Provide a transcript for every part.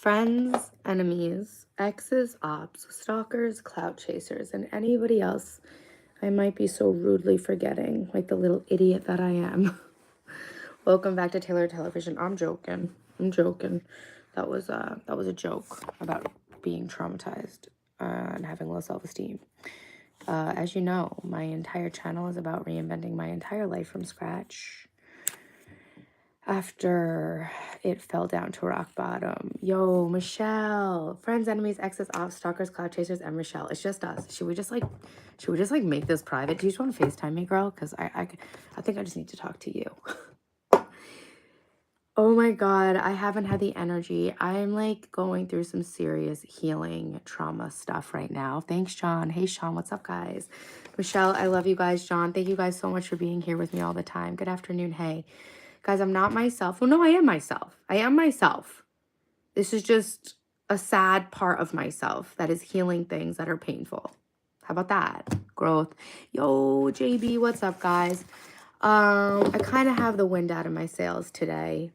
Friends, enemies, exes, ops, stalkers, clout chasers, and anybody else I might be so rudely forgetting, like the little idiot that I am. Welcome back to Taylor Television. I'm joking. I'm joking. That was a joke about being traumatized and having low self-esteem. As you know, my entire channel is about reinventing my entire life from scratch after it fell down to rock bottom. Yo, Michelle, friends, enemies, exes, ops, stalkers, cloud chasers, and Michelle. It's just us. Should we just like make this private? Do you just want to FaceTime me, girl? Because I think I just need to talk to you. Oh my God, I haven't had the energy. I'm like going through some serious healing trauma stuff right now. Thanks, John. Hey, Sean, what's up, guys? Michelle, I love you guys. John, thank you guys so much for being here with me all the time. Good afternoon. Hey, guys, I'm not myself. Well, no, I am myself. I am myself. This is just a sad part of myself that is healing things that are painful. How about that? Growth. Yo, JB, what's up, guys? I kind of have the wind out of my sails today,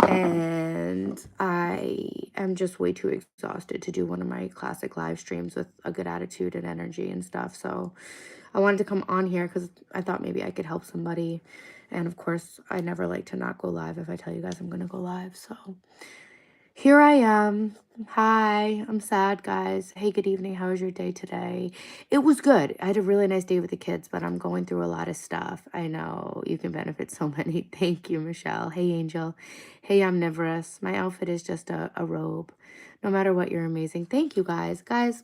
and I am just way too exhausted to do one of my classic live streams with a good attitude and energy and stuff. So I wanted to come on here because I thought maybe I could help somebody. And of course, I never like to not go live if I tell you guys I'm going to go live. So here I am. Hi, I'm sad, guys. Hey, good evening. How was your day today? It was good. I had a really nice day with the kids, but I'm going through a lot of stuff. I know you can benefit so many. Thank you, Michelle. Hey, Angel. Hey, omnivorous. My outfit is just a robe. No matter what, you're amazing. Thank you, guys. Guys,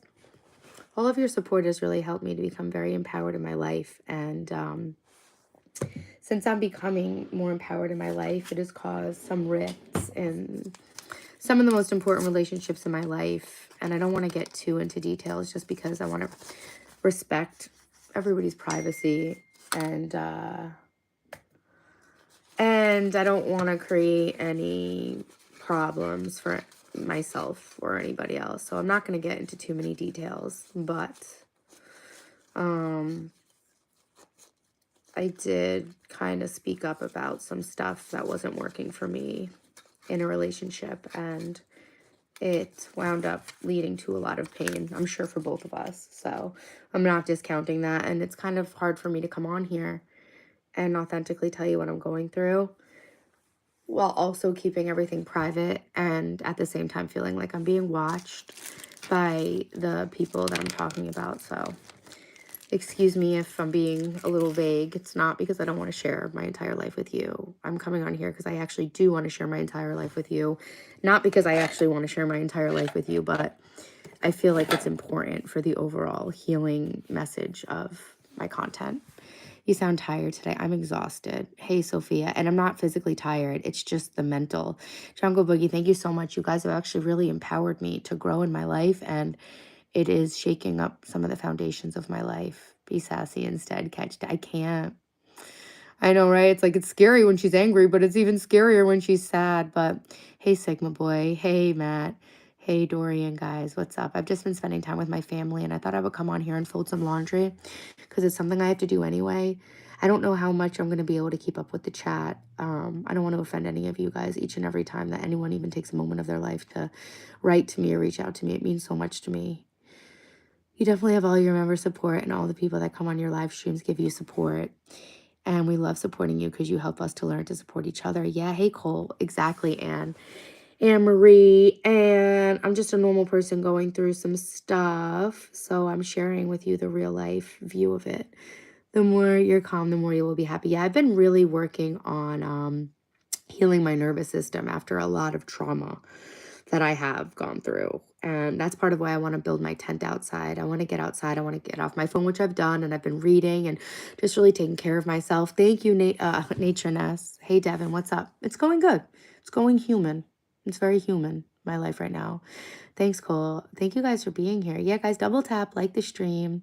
all of your support has really helped me to become very empowered in my life. And since I'm becoming more empowered in my life, it has caused some rifts in some of the most important relationships in my life. And I don't want to get too into details just because I want to respect everybody's privacy. And I don't want to create any problems for myself or anybody else. So I'm not going to get into too many details, but I did kind of speak up about some stuff that wasn't working for me in a relationship, and it wound up leading to a lot of pain, I'm sure, for both of us. So I'm not discounting that. And it's kind of hard for me to come on here and authentically tell you what I'm going through while also keeping everything private, and at the same time feeling like I'm being watched by the people that I'm talking about. So excuse me if I'm being a little vague. It's not because I don't want to share my entire life with you. I'm coming on here because I actually do want to share my entire life with you. Not because I actually want to share my entire life with you, but I feel like it's important for the overall healing message of my content. You sound tired today. I'm exhausted. Hey, Sophia. And I'm not physically tired. It's just the mental. Jungle Boogie, thank you so much. You guys have actually really empowered me to grow in my life, and it is shaking up some of the foundations of my life. Be sassy instead. I can't. I know, right? It's like, it's scary when she's angry, but it's even scarier when she's sad. But hey, Sigma Boy. Hey, Matt. Hey, Dorian, guys. What's up? I've just been spending time with my family, and I thought I would come on here and fold some laundry because it's something I have to do anyway. I don't know how much I'm going to be able to keep up with the chat. I don't want to offend any of you guys each and every time that anyone even takes a moment of their life to write to me or reach out to me. It means so much to me. You definitely have all your member support, and all the people that come on your live streams give you support. And we love supporting you because you help us to learn to support each other. Yeah, hey, Cole. Exactly, Anne Marie. And I'm just a normal person going through some stuff. So I'm sharing with you the real life view of it. The more you're calm, the more you will be happy. Yeah, I've been really working on healing my nervous system after a lot of trauma that I have gone through. And that's part of why I want to build my tent outside. I want to get outside. I want to get off my phone, which I've done. And I've been reading and just really taking care of myself. Thank you, Nature Ness. Hey, Devin, what's up? It's going good. It's going human. It's very human, my life right now. Thanks, Cole. Thank you guys for being here. Yeah, guys, double tap, like the stream.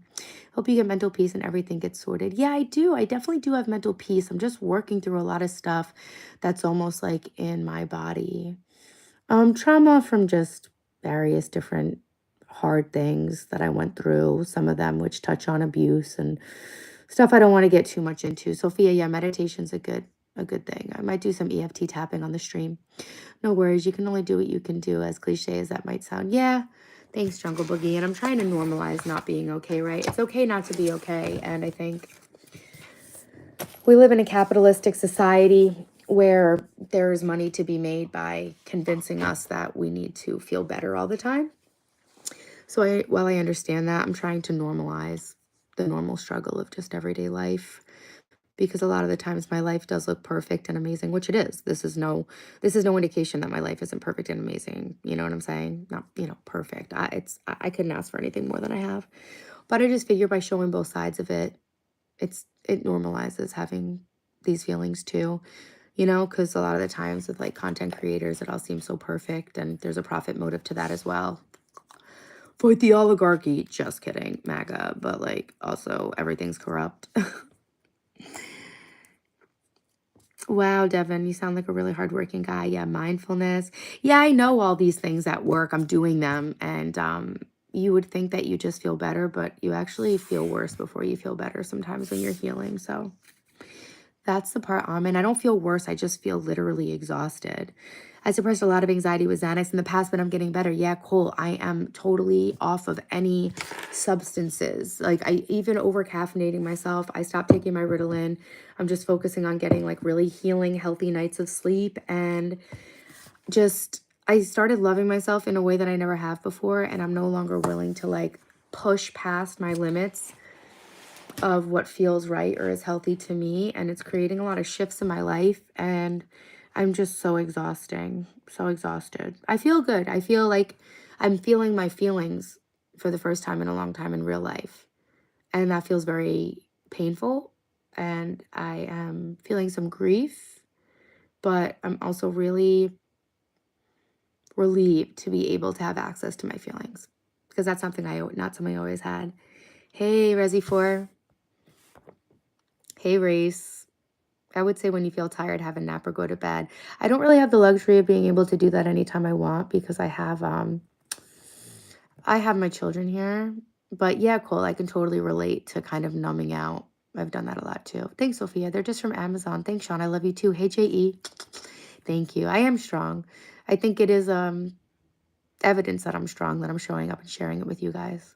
Hope you get mental peace and everything gets sorted. Yeah, I do. I definitely do have mental peace. I'm just working through a lot of stuff that's almost like in my body. Trauma from just various different hard things that I went through, some of them which touch on abuse and stuff I don't want to get too much into. Sophia, yeah, meditation's a good a good thing. I might do some EFT tapping on the stream. No worries. You can only do what you can do, as cliche as that might sound. Yeah. Thanks, Jungle Boogie. And I'm trying to normalize not being okay, right? It's okay not to be okay. And I think we live in a capitalistic society where there is money to be made by convincing us that we need to feel better all the time. So while I understand that, I'm trying to normalize the normal struggle of just everyday life, because a lot of the times my life does look perfect and amazing, which it is. This is no indication that my life isn't perfect and amazing. You know what I'm saying? Not, perfect. I couldn't ask for anything more than I have. But I just figure by showing both sides of it, it normalizes having these feelings too. Because a lot of the times with like content creators, it all seems so perfect, and there's a profit motive to that as well. Fight the oligarchy. Just kidding, MAGA. But like also everything's corrupt. Wow, Devin, you sound like a really hardworking guy. Yeah, mindfulness. Yeah, I know all these things at work. I'm doing them. And you would think that you just feel better, but you actually feel worse before you feel better sometimes when you're healing. So that's the part I'm in. I don't feel worse. I just feel literally exhausted. I suppressed a lot of anxiety with Xanax in the past, but I'm getting better. Yeah, cool. I am totally off of any substances. Like I even over caffeinating myself. I stopped taking my Ritalin. I'm just focusing on getting like really healing, healthy nights of sleep. And just, I started loving myself in a way that I never have before. And I'm no longer willing to like push past my limits of what feels right or is healthy to me. And it's creating a lot of shifts in my life. And I'm just so exhausted. I feel good. I feel like I'm feeling my feelings for the first time in a long time in real life. And that feels very painful. And I am feeling some grief. But I'm also really relieved to be able to have access to my feelings. Because that's not something I always had. Hey, Resi4. Hey, Race. I would say when you feel tired, have a nap or go to bed. I don't really have the luxury of being able to do that anytime I want, because I have my children here. But yeah, cool. I can totally relate to kind of numbing out. I've done that a lot too. Thanks, Sophia. They're just from Amazon. Thanks, Sean. I love you too. Hey, J.E. Thank you. I am strong. I think it is evidence that I'm strong, that I'm showing up and sharing it with you guys.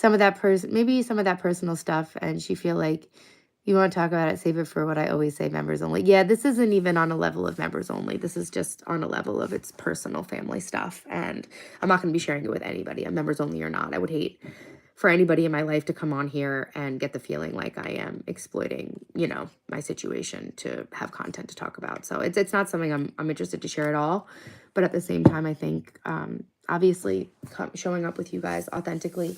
Maybe some of that personal stuff, and she feel like you want to talk about it, save it for what I always say, members only. Yeah, this isn't even on a level of members only. This is just on a level of its personal family stuff. And I'm not going to be sharing it with anybody. I'm members only or not. I would hate for anybody in my life to come on here and get the feeling like I am exploiting, my situation to have content to talk about. So it's not something I'm interested to share at all. But at the same time, I think obviously showing up with you guys authentically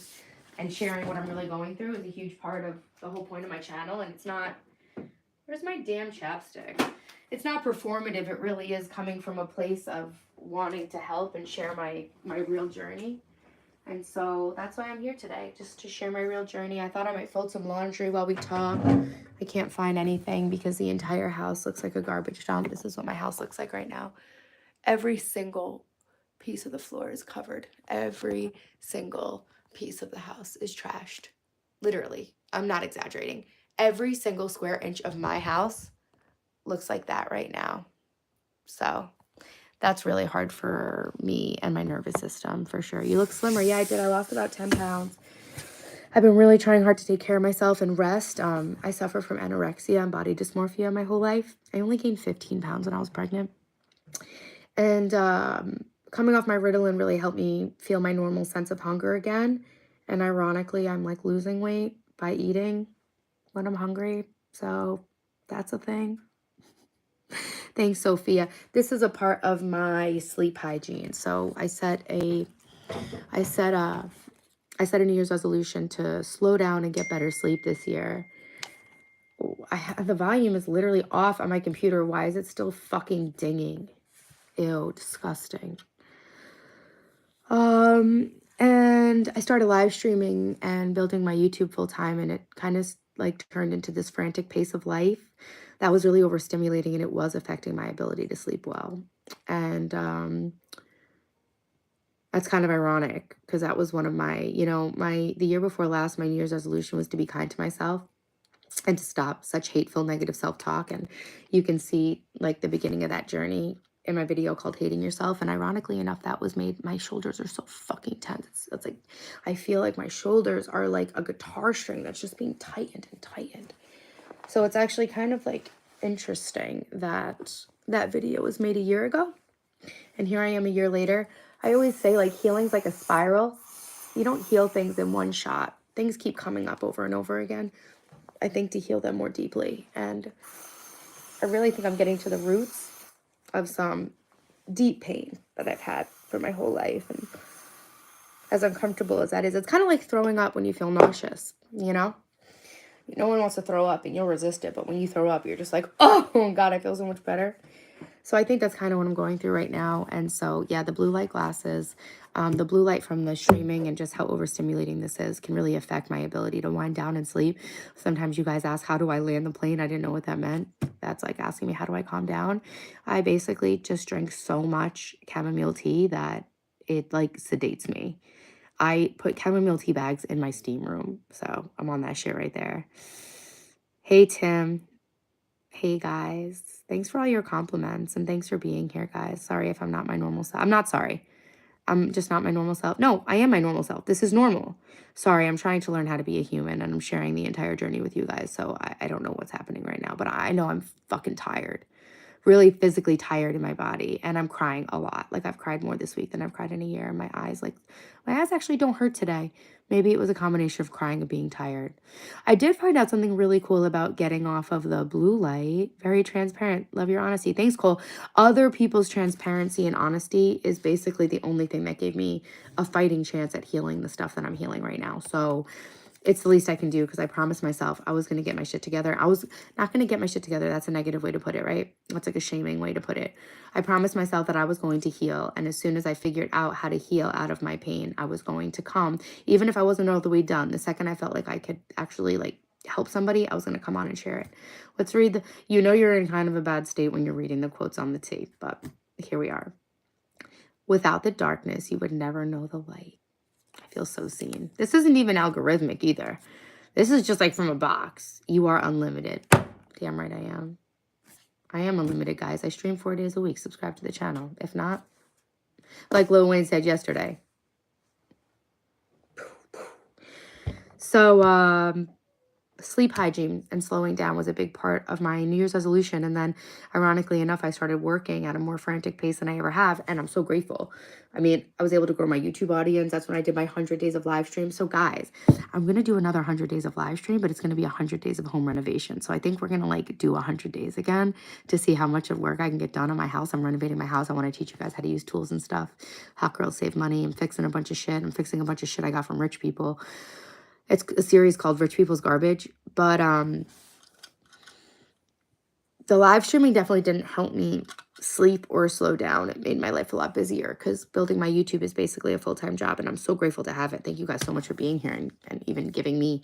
and sharing what I'm really going through is a huge part of the whole point of my channel. And it's not, where's my damn chapstick? It's not performative. It really is coming from a place of wanting to help and share my real journey. And so that's why I'm here today, just to share my real journey. I thought I might fold some laundry while we talk. I can't find anything because the entire house looks like a garbage dump. This is what my house looks like right now. Every single piece of the floor is covered. Every single piece of the house is trashed. Literally, I'm not exaggerating. Every single square inch of my house looks like that right now. So that's really hard for me and my nervous system, for sure. You look slimmer. Yeah, I did. I lost about 10 pounds. I've been really trying hard to take care of myself and rest. I suffer from anorexia and body dysmorphia my whole life. I only gained 15 pounds when I was pregnant. And coming off my Ritalin really helped me feel my normal sense of hunger again. And ironically, I'm like losing weight by eating when I'm hungry. So that's a thing. Thanks, Sophia. This is a part of my sleep hygiene. So I set a New Year's resolution to slow down and get better sleep this year. The volume is literally off on my computer. Why is it still fucking dinging? Ew, disgusting. And I started live streaming and building my YouTube full time, and it kind of like turned into this frantic pace of life that was really overstimulating, and it was affecting my ability to sleep well. And that's kind of ironic because that was one of my, the year before last, my New Year's resolution was to be kind to myself. and to stop such hateful, negative self-talk. And you can see like the beginning of that journey in my video called Hating Yourself. And ironically enough, that was made, my shoulders are so fucking tense. It's like, I feel like my shoulders are like a guitar string that's just being tightened and tightened. So it's actually kind of like interesting that that video was made a year ago. And here I am a year later. I always say like healing's like a spiral. You don't heal things in one shot. Things keep coming up over and over again. I think to heal them more deeply. And I really think I'm getting to the roots of some deep pain that I've had for my whole life. And as uncomfortable as that is, it's kind of like throwing up when you feel nauseous, you know? No one wants to throw up and you'll resist it. But when you throw up, you're just like, oh God, I feel so much better. So I think that's kind of what I'm going through right now. And so, yeah, the blue light glasses, the blue light from the streaming and just how overstimulating this is can really affect my ability to wind down and sleep. Sometimes you guys ask, how do I land the plane? I didn't know what that meant. That's like asking me, how do I calm down? I basically just drink so much chamomile tea that it like sedates me. I put chamomile tea bags in my steam room. So I'm on that shit right there. Hey, Tim. Hey guys, thanks for all your compliments and thanks for being here, guys. Sorry if I'm not my normal self. I'm not sorry. I'm just not my normal self. No, I am my normal self. This is normal. Sorry, I'm trying to learn how to be a human and I'm sharing the entire journey with you guys. So I don't know what's happening right now, but I know I'm fucking tired. Really physically tired in my body. And I'm crying a lot. Like I've cried more this week than I've cried in a year. And my eyes actually don't hurt today. Maybe it was a combination of crying and being tired. I did find out something really cool about getting off of the blue light. Very transparent. Love your honesty. Thanks, Cole. Other people's transparency and honesty is basically the only thing that gave me a fighting chance at healing the stuff that I'm healing right now. So it's the least I can do because I promised myself I was going to get my shit together. I was not going to get my shit together. That's a negative way to put it, right? That's like a shaming way to put it. I promised myself that I was going to heal. And as soon as I figured out how to heal out of my pain, I was going to come. Even if I wasn't all the way done, the second I felt like I could actually like help somebody, I was going to come on and share it. Let's read the, you know, you're in kind of a bad state when you're reading the quotes on the tape, but here we are. Without the darkness, you would never know the light. I feel so seen. This isn't even algorithmic either. This is just like from a box. You are unlimited. Damn right I am. I am unlimited, guys. I stream 4 days a week. Subscribe to the channel. If not, like Lil Wayne said yesterday. So, sleep hygiene and slowing down was a big part of my New Year's resolution. And then ironically enough, I started working at a more frantic pace than I ever have. And I'm so grateful. I mean, I was able to grow my YouTube audience. That's when I did my 100 days of live stream. So guys, I'm going to do another 100 days of live stream, but it's going to be 100 days of home renovation. So I think we're going to like do 100 days again to see how much of work I can get done on my house. I'm renovating my house. I want to teach you guys how to use tools and stuff. Hot girls save money. I'm fixing a bunch of shit. I'm fixing a bunch of shit I got from rich people. It's a series called Rich People's Garbage. But the live streaming definitely didn't help me sleep or slow down. It made my life a lot busier because building my YouTube is basically a full-time job. And I'm so grateful to have it. Thank you guys so much for being here and even giving me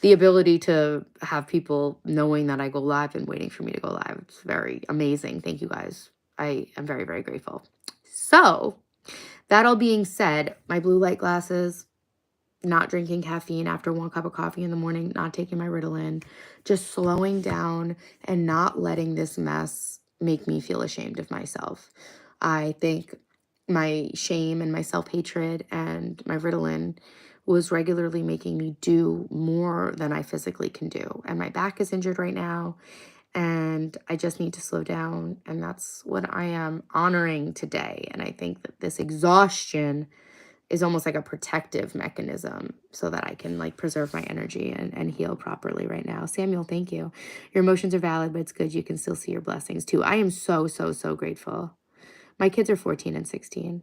the ability to have people knowing that I go live and waiting for me to go live. It's very amazing. Thank you guys. I am very, very grateful. So that all being said, my blue light glasses, not drinking caffeine after 1 cup of coffee in the morning, not taking my Ritalin, just slowing down and not letting this mess make me feel ashamed of myself. I think my shame and my self-hatred and my Ritalin was regularly making me do more than I physically can do. And my back is injured right now and I just need to slow down. And that's what I am honoring today. And I think that this exhaustion is almost like a protective mechanism so that I can like preserve my energy and heal properly right now. Samuel, thank you. Your emotions are valid, but it's good. You can still see your blessings too. I am so, so, so grateful. My kids are 14 and 16.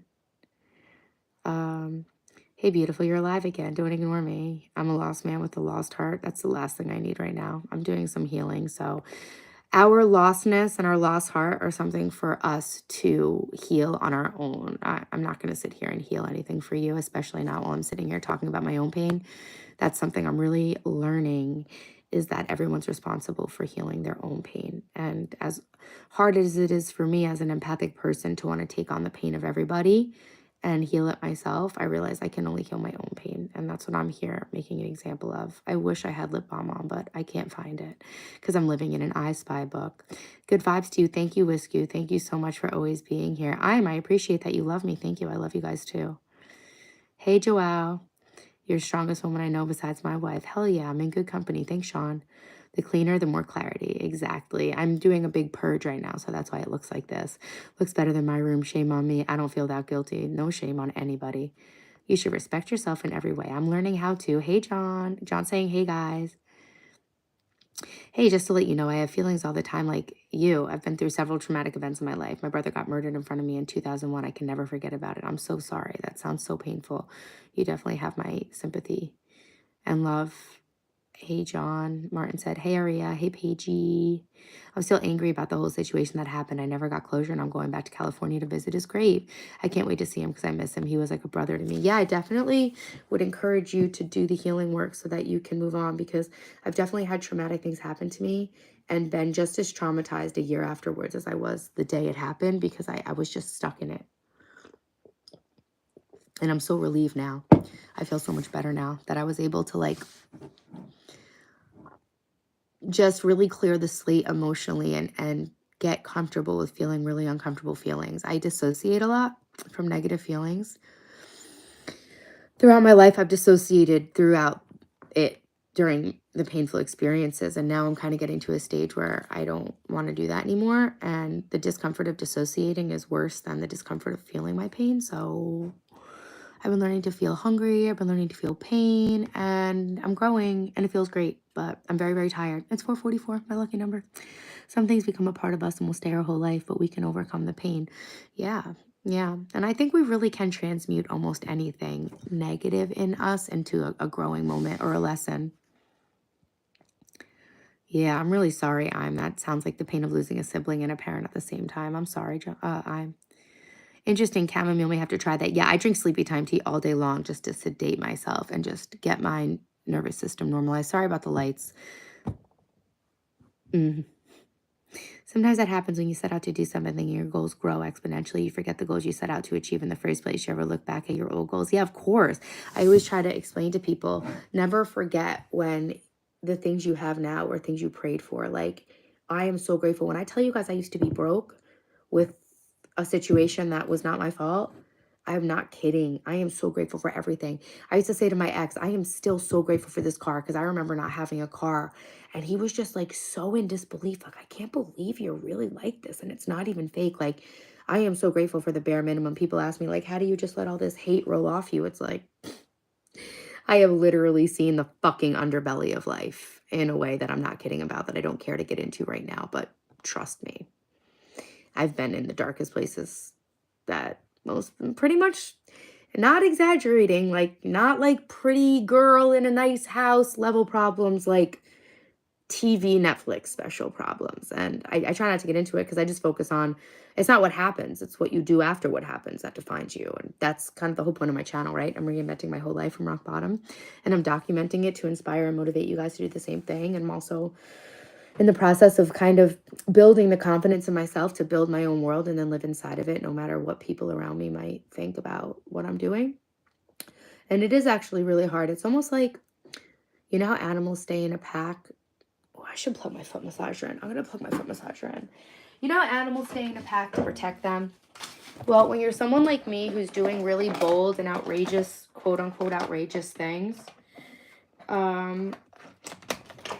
Hey, beautiful, you're alive again. Don't ignore me. I'm a lost man with a lost heart. That's the last thing I need right now. I'm doing some healing. So our lostness and our lost heart are something for us to heal on our own. I'm not going to sit here and heal anything for you, especially not while I'm sitting here talking about my own pain. That's something I'm really learning, is that everyone's responsible for healing their own pain. And as hard as it is for me as an empathic person to want to take on the pain of everybody, and heal it myself, I realize I can only heal my own pain. And that's what I'm here making an example of. I wish I had lip balm on, but I can't find it because I'm living in an I Spy book. Good vibes to you. Thank you, Wisku. Thank you so much for always being here. I appreciate that you love me. Thank you. I love you guys too. Hey, Joelle. You're the strongest woman I know besides my wife. Hell yeah, I'm in good company. Thanks, Sean. The cleaner, the more clarity. Exactly. I'm doing a big purge right now, so that's why it looks like this. Looks better than my room. Shame on me. I don't feel that guilty. No shame on anybody. You should respect yourself in every way. I'm learning how to. Hey, John. John saying, hey, guys. Hey, just to let you know, I have feelings all the time like you. I've been through several traumatic events in my life. My brother got murdered in front of me in 2001. I can never forget about it. I'm so sorry. That sounds so painful. You definitely have my sympathy and love. Hey, John. Martin said, hey, Aria. Hey, Paigey. I'm still angry about the whole situation that happened. I never got closure, and I'm going back to California to visit his grave. I can't wait to see him because I miss him. He was like a brother to me. Yeah, I definitely would encourage you to do the healing work so that you can move on, because I've definitely had traumatic things happen to me and been just as traumatized a year afterwards as I was the day it happened, because I was just stuck in it. And I'm so relieved now. I feel so much better now that I was able to like just really clear the slate emotionally and get comfortable with feeling really uncomfortable feelings. I dissociate a lot from negative feelings. Throughout my life, I've dissociated throughout it during the painful experiences. And now I'm kind of getting to a stage where I don't want to do that anymore. And the discomfort of dissociating is worse than the discomfort of feeling my pain. So I've been learning to feel hungry. I've been learning to feel pain, and I'm growing, and it feels great, but I'm very, very tired. It's 4:44, my lucky number. Some things become a part of us and will stay our whole life, but we can overcome the pain. Yeah, yeah. And I think we really can transmute almost anything negative in us into a growing moment or a lesson. Yeah, I'm really sorry. That sounds like the pain of losing a sibling and a parent at the same time. I'm sorry, I'm interesting. Chamomile, may have to try that. Yeah, I drink sleepy time tea all day long just to sedate myself and just get my nervous system normalized. Sorry about the lights. Sometimes that happens when you set out to do something and your goals grow exponentially. You forget the goals you set out to achieve in the first place. You ever look back at your old goals? Yeah, of course. I always try to explain to people, never forget when the things you have now are things you prayed for. Like, I am so grateful. When I tell you guys I used to be broke with a situation that was not my fault, I'm not kidding. I am so grateful for everything. I used to say to my ex, I am still so grateful for this car, because I remember not having a car. And he was just like so in disbelief. Like, I can't believe you're really like this. And it's not even fake. Like, I am so grateful for the bare minimum. People ask me, like, how do you just let all this hate roll off you? It's like, I have literally seen the fucking underbelly of life in a way that I'm not kidding about, that I don't care to get into right now. But trust me, I've been in the darkest places that most, pretty much, not exaggerating, like not like pretty girl in a nice house level problems, like TV Netflix special problems. And I try not to get into it because I just focus on, it's not what happens, it's what you do after what happens that defines you. And that's kind of the whole point of my channel, right? I'm reinventing my whole life from rock bottom, and I'm documenting it to inspire and motivate you guys to do the same thing. And I'm also in the process of kind of building the confidence in myself to build my own world and then live inside of it, no matter what people around me might think about what I'm doing. And it is actually really hard. It's almost like, you know how animals stay in a pack? Oh, I should plug my foot massager in. I'm going to plug my foot massager in. You know how animals stay in a pack to protect them? Well, when you're someone like me who's doing really bold and outrageous, quote unquote, outrageous things,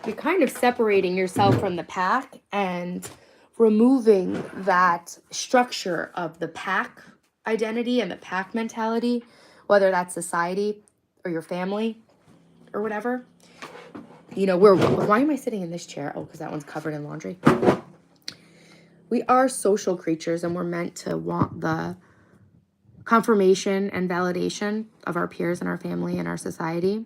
you're kind of separating yourself from the pack and removing that structure of the pack identity and the pack mentality, whether that's society or your family or whatever. You know, why am I sitting in this chair? Oh, because that one's covered in laundry. We are social creatures, and we're meant to want the confirmation and validation of our peers and our family and our society.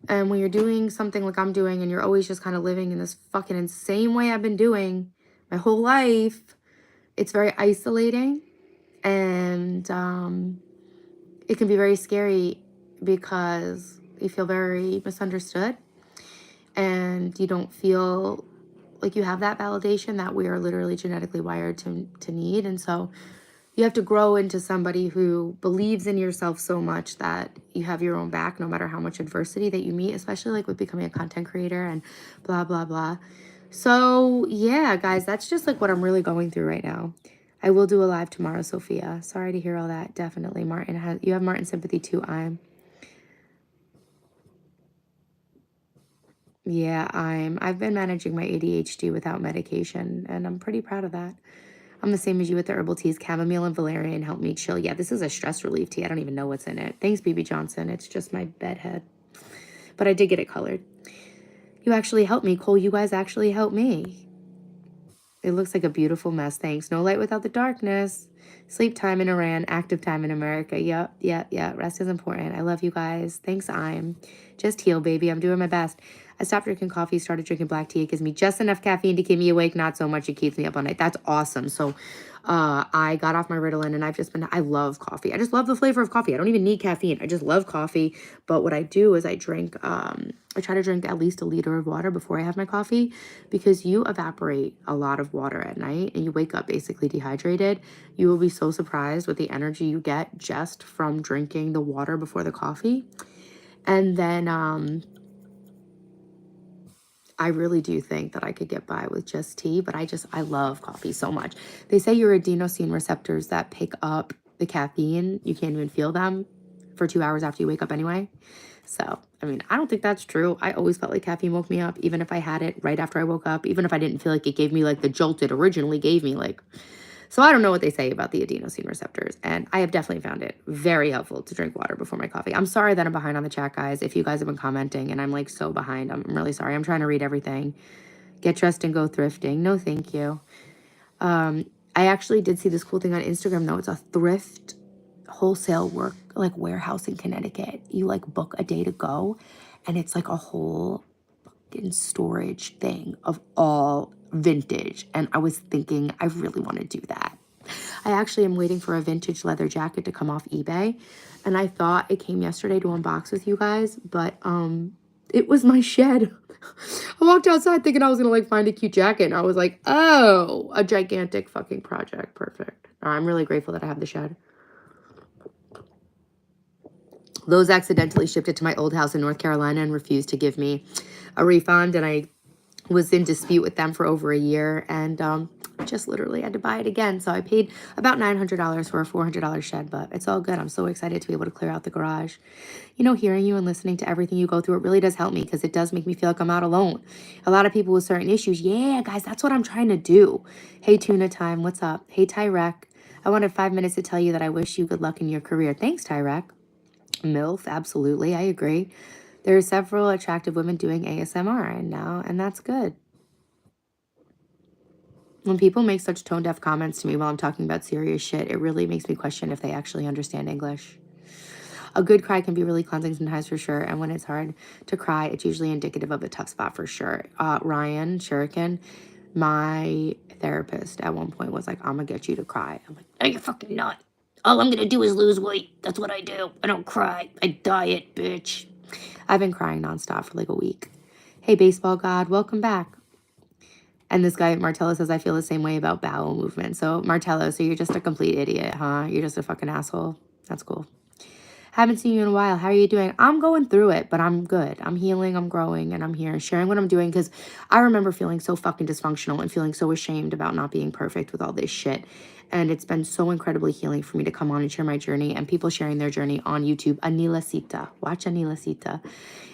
And when you're doing something like I'm doing, and you're always just kind of living in this fucking insane way I've been doing my whole life, it's very isolating. And it can be very scary because you feel very misunderstood. And you don't feel like you have that validation that we are literally genetically wired to need. And so You have to grow into somebody who believes in yourself so much that you have your own back no matter how much adversity that you meet, especially like with becoming a content creator and blah, blah, blah. So yeah, guys, that's just like what I'm really going through right now. I will do a live tomorrow, Sophia. Sorry to hear all that. Definitely. You have Martin sympathy too. I've been managing my ADHD without medication, and I'm pretty proud of that. I'm the same as you with the herbal teas. Chamomile and valerian help me chill. Yeah, this is a stress relief tea. I don't even know what's in it. Thanks, BB Johnson. It's just my bedhead. But I did get it colored. You actually helped me, Cole. You guys actually helped me. It looks like a beautiful mess. Thanks. No light without the darkness. Sleep time in Iran, active time in America. Yep. Rest is important. I love you guys. Thanks, just heal, baby. I'm doing my best. I stopped drinking coffee, started drinking black tea. It gives me just enough caffeine to keep me awake, not so much it keeps me up all night. That's awesome. So I got off my Ritalin and I love coffee. I just love the flavor of coffee. I don't even need caffeine. I just love coffee. But what I do is I try to drink at least a liter of water before I have my coffee, because you evaporate a lot of water at night and you wake up basically dehydrated. You will be so surprised with the energy you get just from drinking the water before the coffee. And then I really do think that I could get by with just tea, but I love coffee so much. They say your adenosine receptors that pick up the caffeine, you can't even feel them for 2 hours after you wake up anyway. So, I mean, I don't think that's true. I always felt like caffeine woke me up, even if I had it right after I woke up, even if I didn't feel like it gave me like the jolt it originally gave me. Like, so I don't know what they say about the adenosine receptors, and I have definitely found it very helpful to drink water before my coffee. I'm sorry that I'm behind on the chat, guys. If you guys have been commenting and I'm like so behind, I'm really sorry. I'm trying to read everything. Get dressed and go thrifting. No, thank you. I actually did see this cool thing on Instagram though. It's a thrift wholesale warehouse in Connecticut. You like book a day to go, and it's like a whole fucking storage thing of all vintage. And I was thinking I really want to do that. I actually am waiting for a vintage leather jacket to come off eBay, and I thought it came yesterday to unbox with you guys, but it was my shed. I walked outside thinking I was gonna like find a cute jacket, and I was like, oh, a gigantic fucking project. Perfect. I'm really grateful that I have the shed. Lowe's accidentally shipped it to my old house in North Carolina and refused to give me a refund, and I was in dispute with them for over a year, and just literally had to buy it again. So I paid about $900 for a $400 shed, but it's all good. I'm so excited to be able to clear out the garage. You know, hearing you and listening to everything you go through, it really does help me, because it does make me feel like I'm not alone. A lot of people with certain issues. Yeah, guys, that's what I'm trying to do. Hey, Tuna Time, what's up? Hey, Tyrek. I wanted 5 minutes to tell you that I wish you good luck in your career. Thanks, Tyrek. MILF, absolutely. I agree. There are several attractive women doing ASMR right now, and that's good. When people make such tone-deaf comments to me while I'm talking about serious shit, it really makes me question if they actually understand English. A good cry can be really cleansing sometimes, for sure, and when it's hard to cry, it's usually indicative of a tough spot, for sure. Ryan Shuriken, my therapist at one point was like, I'm gonna get you to cry. I'm like, no, you're fucking not. All I'm gonna do is lose weight. That's what I do. I don't cry. I diet, bitch. I've been crying nonstop for like a week. Hey, baseball god, welcome back. And this guy, Martello, says, I feel the same way about bowel movement. So, Martello, so you're just a complete idiot, huh? You're just a fucking asshole. That's cool. Haven't seen you in a while. How are you doing? I'm going through it, but I'm good. I'm healing, I'm growing, and I'm here sharing what I'm doing, because I remember feeling so fucking dysfunctional and feeling so ashamed about not being perfect with all this shit. And it's been so incredibly healing for me to come on and share my journey, and people sharing their journey on YouTube. Anila Sita. Watch Anila Sita.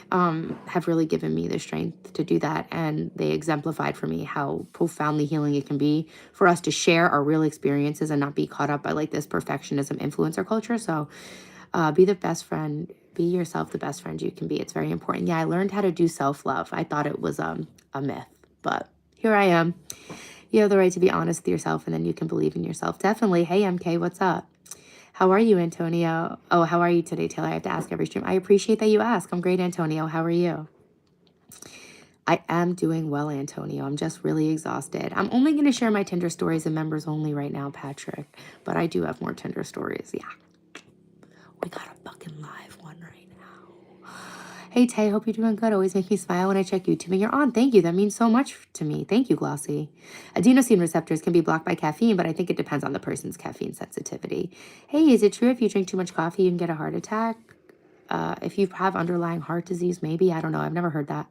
Have really given me the strength to do that, and they exemplified for me how profoundly healing it can be for us to share our real experiences and not be caught up by like this perfectionism influencer culture. So be the best friend, be yourself, the best friend you can be. It's very important. Yeah, I learned how to do self-love. I thought it was a myth, but here I am. You have the right to be honest with yourself, and then you can believe in yourself. Definitely. Hey, MK, what's up? How are you, Antonio? Oh, how are you today, Taylor? I have to ask every stream. I appreciate that you ask. I'm great, Antonio. How are you? I am doing well, Antonio. I'm just really exhausted. I'm only going to share my Tinder stories and members only right now, Patrick. But I do have more Tinder stories. Yeah. We got a fucking live one right now. Hey, Tay, hope you're doing good. Always make me smile when I check YouTube and you're on. Thank you. That means so much to me. Thank you, Glossy. Adenosine receptors can be blocked by caffeine, but I think it depends on the person's caffeine sensitivity. Hey, is it true if you drink too much coffee, you can get a heart attack? If you have underlying heart disease, maybe. I don't know. I've never heard that.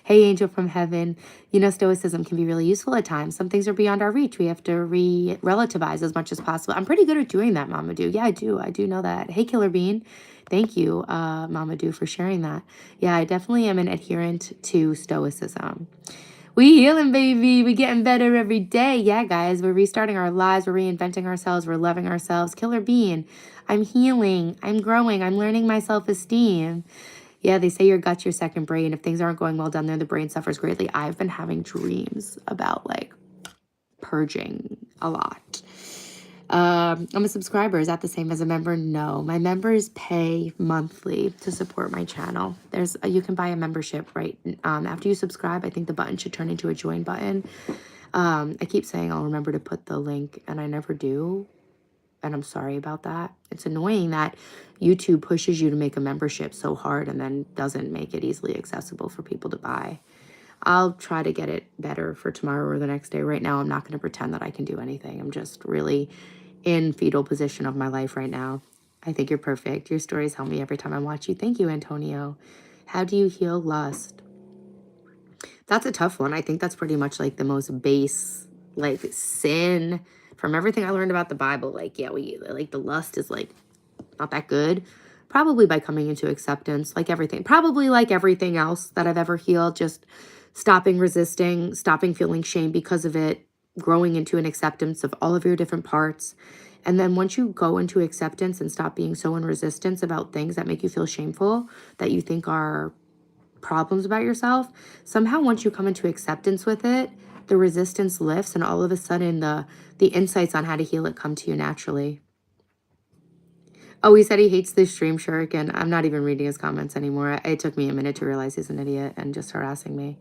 Hey, angel from heaven. You know, stoicism can be really useful at times. Some things are beyond our reach. We have to relativize as much as possible. I'm pretty good at doing that, Mamadou. Yeah, I do. I do know that. Hey, Killer Bean. Thank you, Mamadou, for sharing that. Yeah, I definitely am an adherent to stoicism. We healing, baby. We getting better every day. Yeah, guys, we're restarting our lives. We're reinventing ourselves. We're loving ourselves. Killer Bean. I'm healing. I'm growing. I'm learning my self-esteem. Yeah, they say your gut's your second brain. If things aren't going well down there, the brain suffers greatly. I've been having dreams about like purging a lot. I'm a subscriber. Is that the same as a member? No, my members pay monthly to support my channel. You can buy a membership right after you subscribe. I think the button should turn into a join button. I keep saying I'll remember to put the link and I never do. And I'm sorry about that. It's annoying that YouTube pushes you to make a membership so hard and then doesn't make it easily accessible for people to buy. I'll try to get it better for tomorrow or the next day. Right now, I'm not going to pretend that I can do anything. I'm just really in fetal position of my life right now. I think you're perfect. Your stories help me every time I watch you. Thank you, Antonio. How do you heal lust? That's a tough one. I think that's pretty much like the most base, like sin from everything I learned about the Bible. Like, yeah, the lust is like not that good. Probably by coming into acceptance, like everything. Probably like everything else that I've ever healed, just stopping resisting, stopping feeling shame because of it, growing into an acceptance of all of your different parts. And then once you go into acceptance and stop being so in resistance about things that make you feel shameful, that you think are problems about yourself, somehow once you come into acceptance with it, the resistance lifts and all of a sudden the insights on how to heal it come to you naturally. Oh, he said he hates this stream, Shuriken. I'm not even reading his comments anymore. It took me a minute to realize he's an idiot and just harassing me.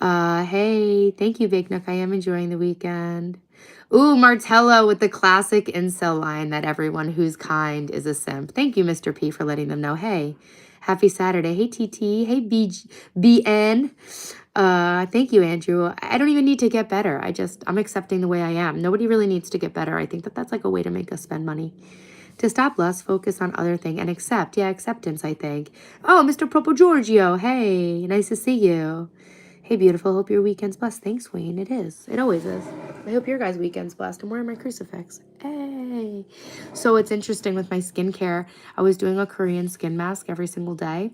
Hey, thank you, Big Nook. I am enjoying the weekend. Ooh, Martello with the classic incel line that everyone who's kind is a simp. Thank you, Mr. P, for letting them know. Hey, happy Saturday. Hey, TT. Hey, BN. Thank you, Andrew. I don't even need to get better. I'm accepting the way I am. Nobody really needs to get better. I think that's like a way to make us spend money. To stop lust, focus on other thing and accept. Yeah, acceptance, I think. Oh, Mr. Propo Giorgio. Hey, nice to see you. Hey, beautiful. Hope your weekend's blessed. Thanks, Wayne. It is. It always is. I hope your guys' weekend's blessed. I'm wearing my crucifix. Hey. So it's interesting with my skincare. I was doing a Korean skin mask every single day.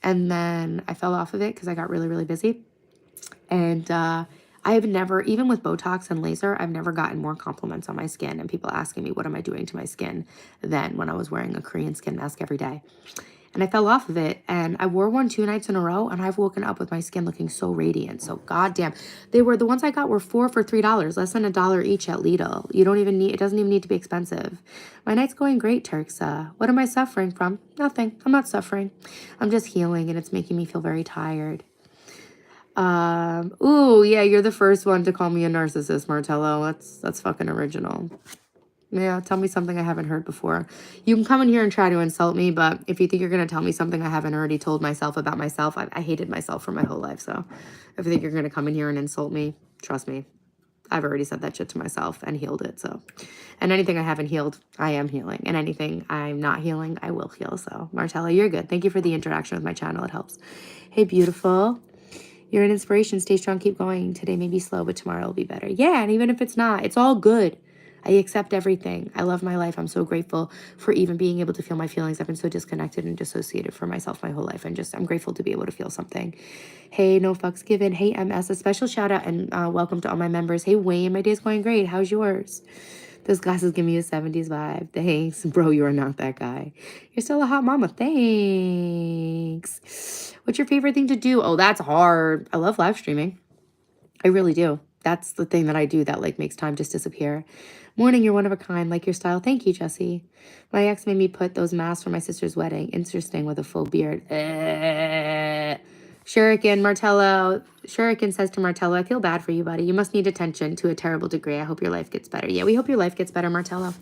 And then I fell off of it because I got really, really busy. And I have never, even with Botox and laser, I've never gotten more compliments on my skin and people asking me what am I doing to my skin than when I was wearing a Korean skin mask every day. And I fell off of it and I wore one 2 nights in a row and I've woken up with my skin looking so radiant. So goddamn, the ones I got were 4 for $3, less than $1 each at Lidl. It doesn't even need to be expensive. My night's going great, Turks. What am I suffering from? Nothing. I'm not suffering. I'm just healing and it's making me feel very tired. Ooh, yeah, you're the first one to call me a narcissist, Martello. That's fucking original. Yeah, tell me something I haven't heard before. You can come in here and try to insult me, but if you think you're going to tell me something I haven't already told myself about myself, I hated myself for my whole life. So if you think you're going to come in here and insult me, trust me, I've already said that shit to myself and healed it. So, and anything I haven't healed, I am healing. And anything I'm not healing, I will heal. So Martello, you're good. Thank you for the interaction with my channel. It helps. Hey, beautiful. You're an inspiration. Stay strong. Keep going. Today may be slow, but tomorrow will be better. Yeah, and even if it's not, it's all good. I accept everything. I love my life. I'm so grateful for even being able to feel my feelings. I've been so disconnected and dissociated from myself my whole life. And I'm grateful to be able to feel something. Hey, no fucks given. Hey, MS, a special shout out and welcome to all my members. Hey, Wayne, my day's going great. How's yours? Those glasses give me a 70s vibe. Thanks. Bro, you are not that guy. You're still a hot mama. Thanks. What's your favorite thing to do? Oh, that's hard. I love live streaming. I really do. That's the thing that I do that like makes time just disappear. Morning, you're one of a kind. Like your style. Thank you, Jesse. My ex made me put those masks for my sister's wedding. Interesting with a full beard. Shuriken, Martello. Shuriken says to Martello, I feel bad for you, buddy. You must need attention to a terrible degree. I hope your life gets better. Yeah, we hope your life gets better, Martello.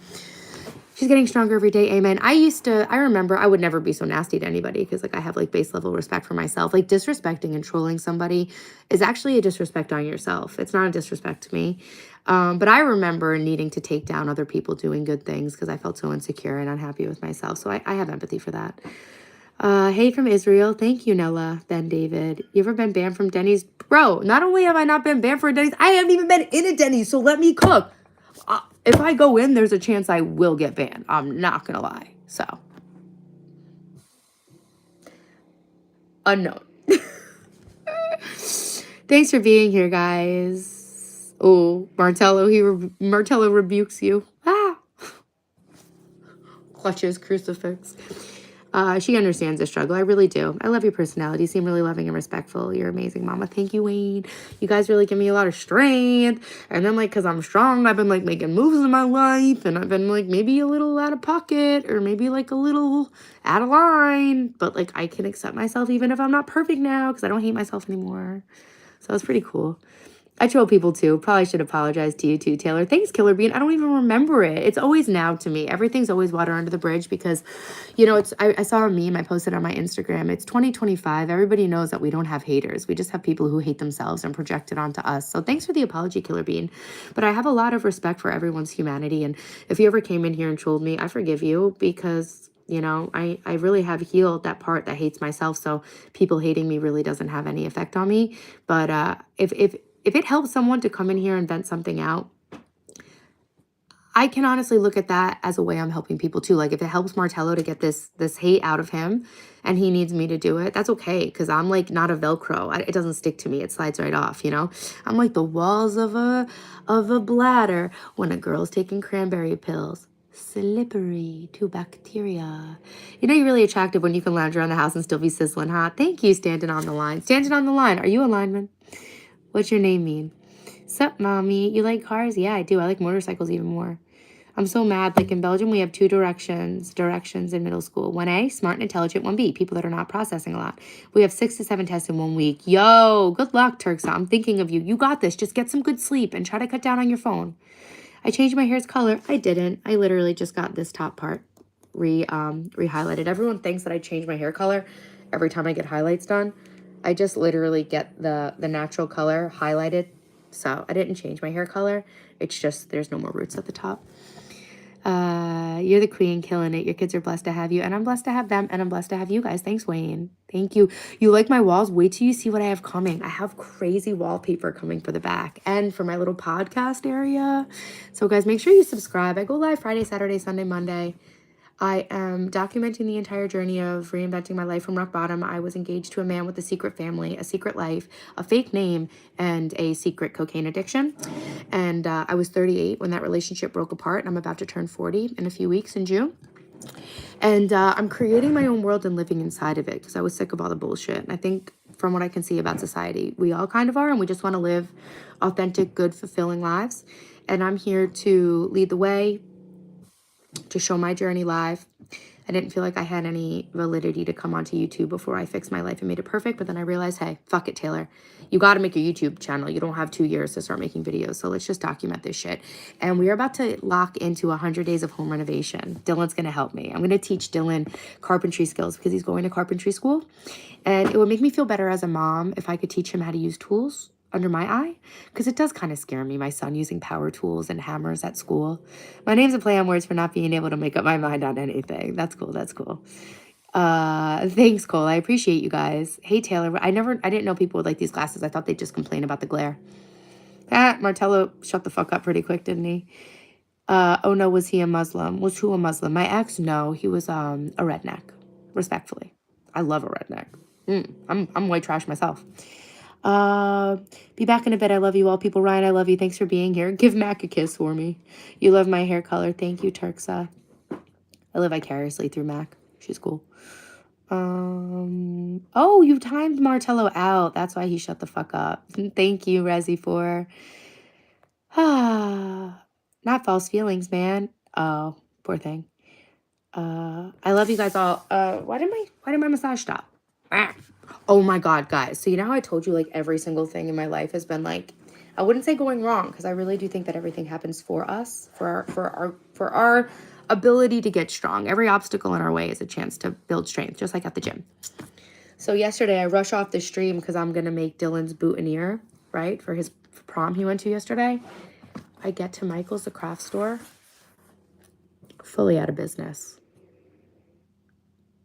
She's getting stronger every day. Amen. I remember I would never be so nasty to anybody because like I have like base level respect for myself. Like disrespecting and trolling somebody is actually a disrespect on yourself. It's not a disrespect to me. But I remember needing to take down other people doing good things because I felt so insecure and unhappy with myself. So I have empathy for that. Hey from Israel. Thank you, Nella. Ben David. You ever been banned from Denny's? Bro, not only have I not been banned from Denny's, I haven't even been in a Denny's, so let me cook. If I go in, there's a chance I will get banned. I'm not gonna lie. So. Unknown. Thanks for being here, guys. Oh, Martello rebukes you. Ah. Clutches crucifix. She understands the struggle. I really do. I love your personality. You seem really loving and respectful. You're amazing, Mama. Thank you, Wayne. You guys really give me a lot of strength. And then, like, because I'm strong, I've been, like, making moves in my life. And I've been, like, maybe a little out of pocket or maybe, like, a little out of line. But, like, I can accept myself even if I'm not perfect now because I don't hate myself anymore. So it's pretty cool. I troll people too. Probably should apologize to you too, Taylor. Thanks, Killer Bean. I don't even remember it. It's always now to me. Everything's always water under the bridge because, you know, I saw a meme I posted on my Instagram. It's 2025. Everybody knows that we don't have haters. We just have people who hate themselves and project it onto us. So thanks for the apology, Killer Bean. But I have a lot of respect for everyone's humanity. And if you ever came in here and trolled me, I forgive you because, you know, I really have healed that part that hates myself. So people hating me really doesn't have any effect on me. But if it helps someone to come in here and vent something out, I can honestly look at that as a way I'm helping people too. Like if it helps Martello to get this hate out of him and he needs me to do it, that's okay. Because I'm like not a Velcro. It doesn't stick to me. It slides right off, you know? I'm like the walls of a bladder when a girl's taking cranberry pills. Slippery to bacteria. You know you're really attractive when you can lounge around the house and still be sizzling hot. Thank you, Standing on the Line. Standing on the Line. Are you a lineman? What's your name mean? Sup, mommy? You like cars? Yeah, I do. I like motorcycles even more. I'm so mad. Like in Belgium, we have two directions in middle school. 1A, smart and intelligent. 1B, people that are not processing a lot. We have 6 to 7 tests in 1 week. Yo, good luck, Turksa. I'm thinking of you. You got this. Just get some good sleep and try to cut down on your phone. I changed my hair's color. I didn't. I literally just got this top part re-highlighted. Everyone thinks that I change my hair color every time I get highlights done. I just literally get the natural color highlighted. So I didn't change my hair color. It's just there's no more roots at the top. You're the queen, killing it. Your kids are blessed to have you. And I'm blessed to have them. And I'm blessed to have you guys. Thanks, Wayne. Thank you. You like my walls? Wait till you see what I have coming. I have crazy wallpaper coming for the back and for my little podcast area. So guys, make sure you subscribe. I go live Friday, Saturday, Sunday, Monday. I am documenting the entire journey of reinventing my life from rock bottom. I was engaged to a man with a secret family, a secret life, a fake name, and a secret cocaine addiction. And I was 38 when that relationship broke apart, and I'm about to turn 40 in a few weeks in June. And I'm creating my own world and living inside of it because I was sick of all the bullshit. And I think from what I can see about society, we all kind of are, and we just want to live authentic, good, fulfilling lives. And I'm here to lead the way, to show my journey live. I didn't feel like I had any validity to come onto YouTube before I fixed my life and made it perfect. But then I realized, hey, fuck it, Taylor. You got to make a YouTube channel. You don't have 2 years to start making videos. So let's just document this shit. And we are about to lock into 100 days of home renovation. Dylan's going to help me. I'm going to teach Dylan carpentry skills because he's going to carpentry school. And it would make me feel better as a mom if I could teach him how to use tools under my eye, because it does kind of scare me, my son using power tools and hammers at school. My name's a play on words for not being able to make up my mind on anything. That's cool. That's cool. Thanks, Cole. I appreciate you guys. Hey, Taylor. I didn't know people would like these glasses. I thought they'd just complain about the glare. Martello shut the fuck up pretty quick, didn't he? Oh no, was he a Muslim? Was who a Muslim? My ex? No, he was a redneck. Respectfully. I love a redneck. I'm white trash myself. Be back in a bit. I love you all, people. Ryan, I love you. Thanks for being here. Give Mac a kiss for me. You love my hair color. Thank you, Turksa. I live vicariously through Mac. She's cool. Oh, you timed Martello out. That's why he shut the fuck up. Thank you, Resi4. Not false feelings, man. Oh, poor thing. I love you guys all. Why did my massage stop? Oh my God, guys. So you know how I told you like every single thing in my life has been like, I wouldn't say going wrong, because I really do think that everything happens for us, for our ability to get strong. Every obstacle in our way is a chance to build strength, just like at the gym. So yesterday I rush off the stream because I'm going to make Dylan's boutonniere, right, for his prom he went to yesterday. I get to Michael's, the craft store, fully out of business.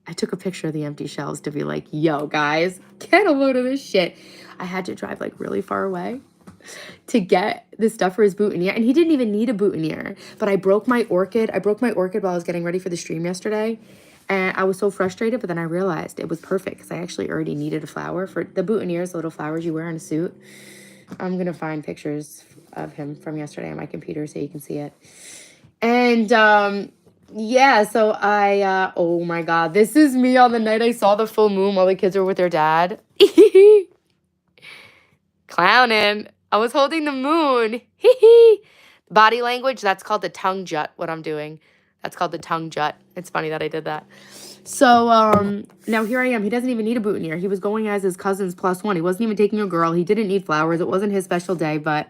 I took a picture of the empty shelves to be like, yo, guys, get a load of this shit. I had to drive like really far away to get the stuff for his boutonniere. And he didn't even need a boutonniere. But I broke my orchid. I broke my orchid while I was getting ready for the stream yesterday. And I was so frustrated, but then I realized it was perfect because I actually already needed a flower. For the boutonnieres, the little flowers you wear on a suit. I'm going to find pictures of him from yesterday on my computer so you can see it. And, yeah, so oh my God, this is me on the night I saw the full moon while the kids were with their dad. Clowning. I was holding the moon. Body language, that's called the tongue jut, what I'm doing. That's called the tongue jut. It's funny that I did that. So, now here I am. He doesn't even need a boutonniere. He was going as his cousin's +1. He wasn't even taking a girl. He didn't need flowers. It wasn't his special day, but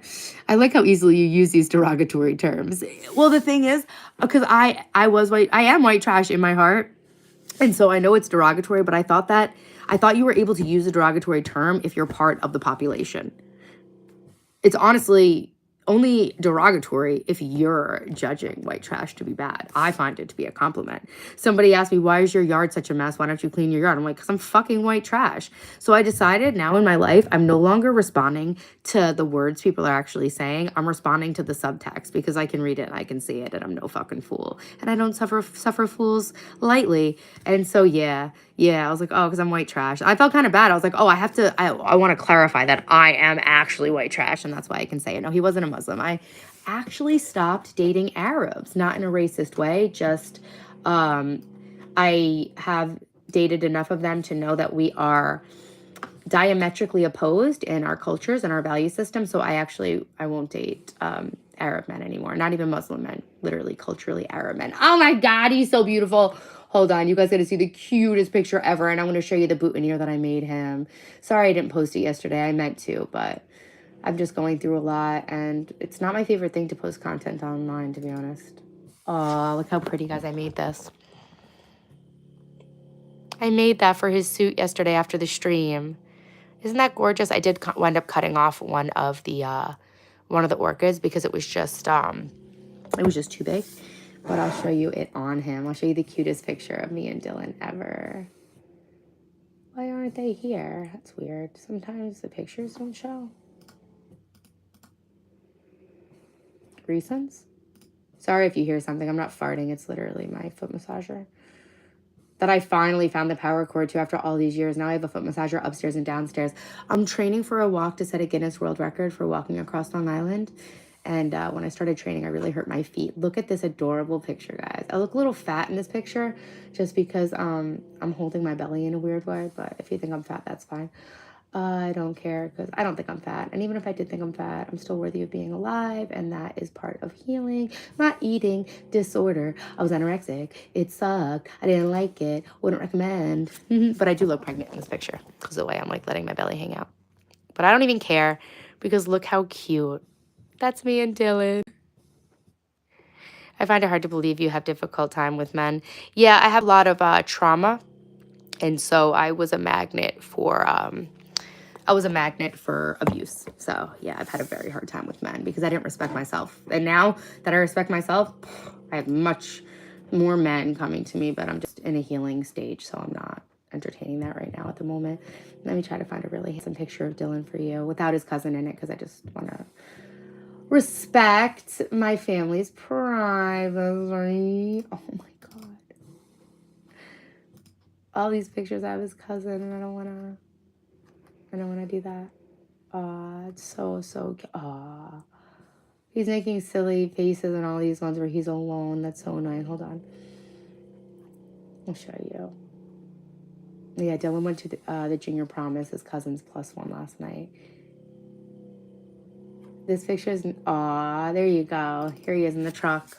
I like how easily you use these derogatory terms. Well, the thing is, because I am white trash in my heart. And so I know it's derogatory, but I thought you were able to use a derogatory term if you're part of the population. It's honestly only derogatory if you're judging white trash to be bad. I find it to be a compliment. Somebody asked me, why is your yard such a mess? Why don't you clean your yard? I'm like, because I'm fucking white trash. So I decided now in my life, I'm no longer responding to the words people are actually saying. I'm responding to the subtext because I can read it and I can see it and I'm no fucking fool. And I don't suffer fools lightly. And so, yeah, I was like, oh, because I'm white trash. I felt kind of bad. I was like, oh, I want to clarify that I am actually white trash. And that's why I can say it. No, he wasn't a Muslim. I actually stopped dating Arabs, not in a racist way. Just, I have dated enough of them to know that we are diametrically opposed in our cultures and our value system. So I won't date, Arab men anymore. Not even Muslim men, literally culturally Arab men. Oh my God, he's so beautiful. Hold on, you guys got to see the cutest picture ever, and I'm going to show you the boutonniere that I made him. Sorry I didn't post it yesterday. I meant to, but I'm just going through a lot, and it's not my favorite thing to post content online, to be honest. Oh, look how pretty, guys. I made this. I made that for his suit yesterday after the stream. Isn't that gorgeous? I did wind up cutting off one of the orchids because it was just too big. But I'll show you it on him. I'll show you the cutest picture of me and Dylan ever. Why aren't they here? That's weird. Sometimes the pictures don't show. Reasons? Sorry if you hear something. I'm not farting. It's literally my foot massager. That I finally found the power cord to after all these years. Now I have a foot massager upstairs and downstairs. I'm training for a walk to set a Guinness World Record for walking across Long Island. And when I started training, I really hurt my feet. Look at this adorable picture, guys. I look a little fat in this picture just because I'm holding my belly in a weird way. But if you think I'm fat, that's fine. I don't care because I don't think I'm fat. And even if I did think I'm fat, I'm still worthy of being alive. And that is part of healing. Not eating disorder. I was anorexic. It sucked. I didn't like it. Wouldn't recommend. But I do look pregnant in this picture because of the way I'm like letting my belly hang out. But I don't even care because look how cute. That's me and Dylan. I find it hard to believe you have difficult time with men. Yeah, I have a lot of trauma. And so I was a magnet for abuse. So yeah, I've had a very hard time with men because I didn't respect myself. And now that I respect myself, I have much more men coming to me, but I'm just in a healing stage. So I'm not entertaining that right now at the moment. Let me try to find a really handsome picture of Dylan for you without his cousin in it because I just want to respect my family's privacy. Oh my God. All these pictures I have his cousin and I don't want to do that. It's so he's making silly faces in all these ones where he's alone. That's so annoying. Hold on. I'll show you. Yeah, Dylan went to the junior prom as his cousin's +1 last night. This picture is, there you go. Here he is in the truck.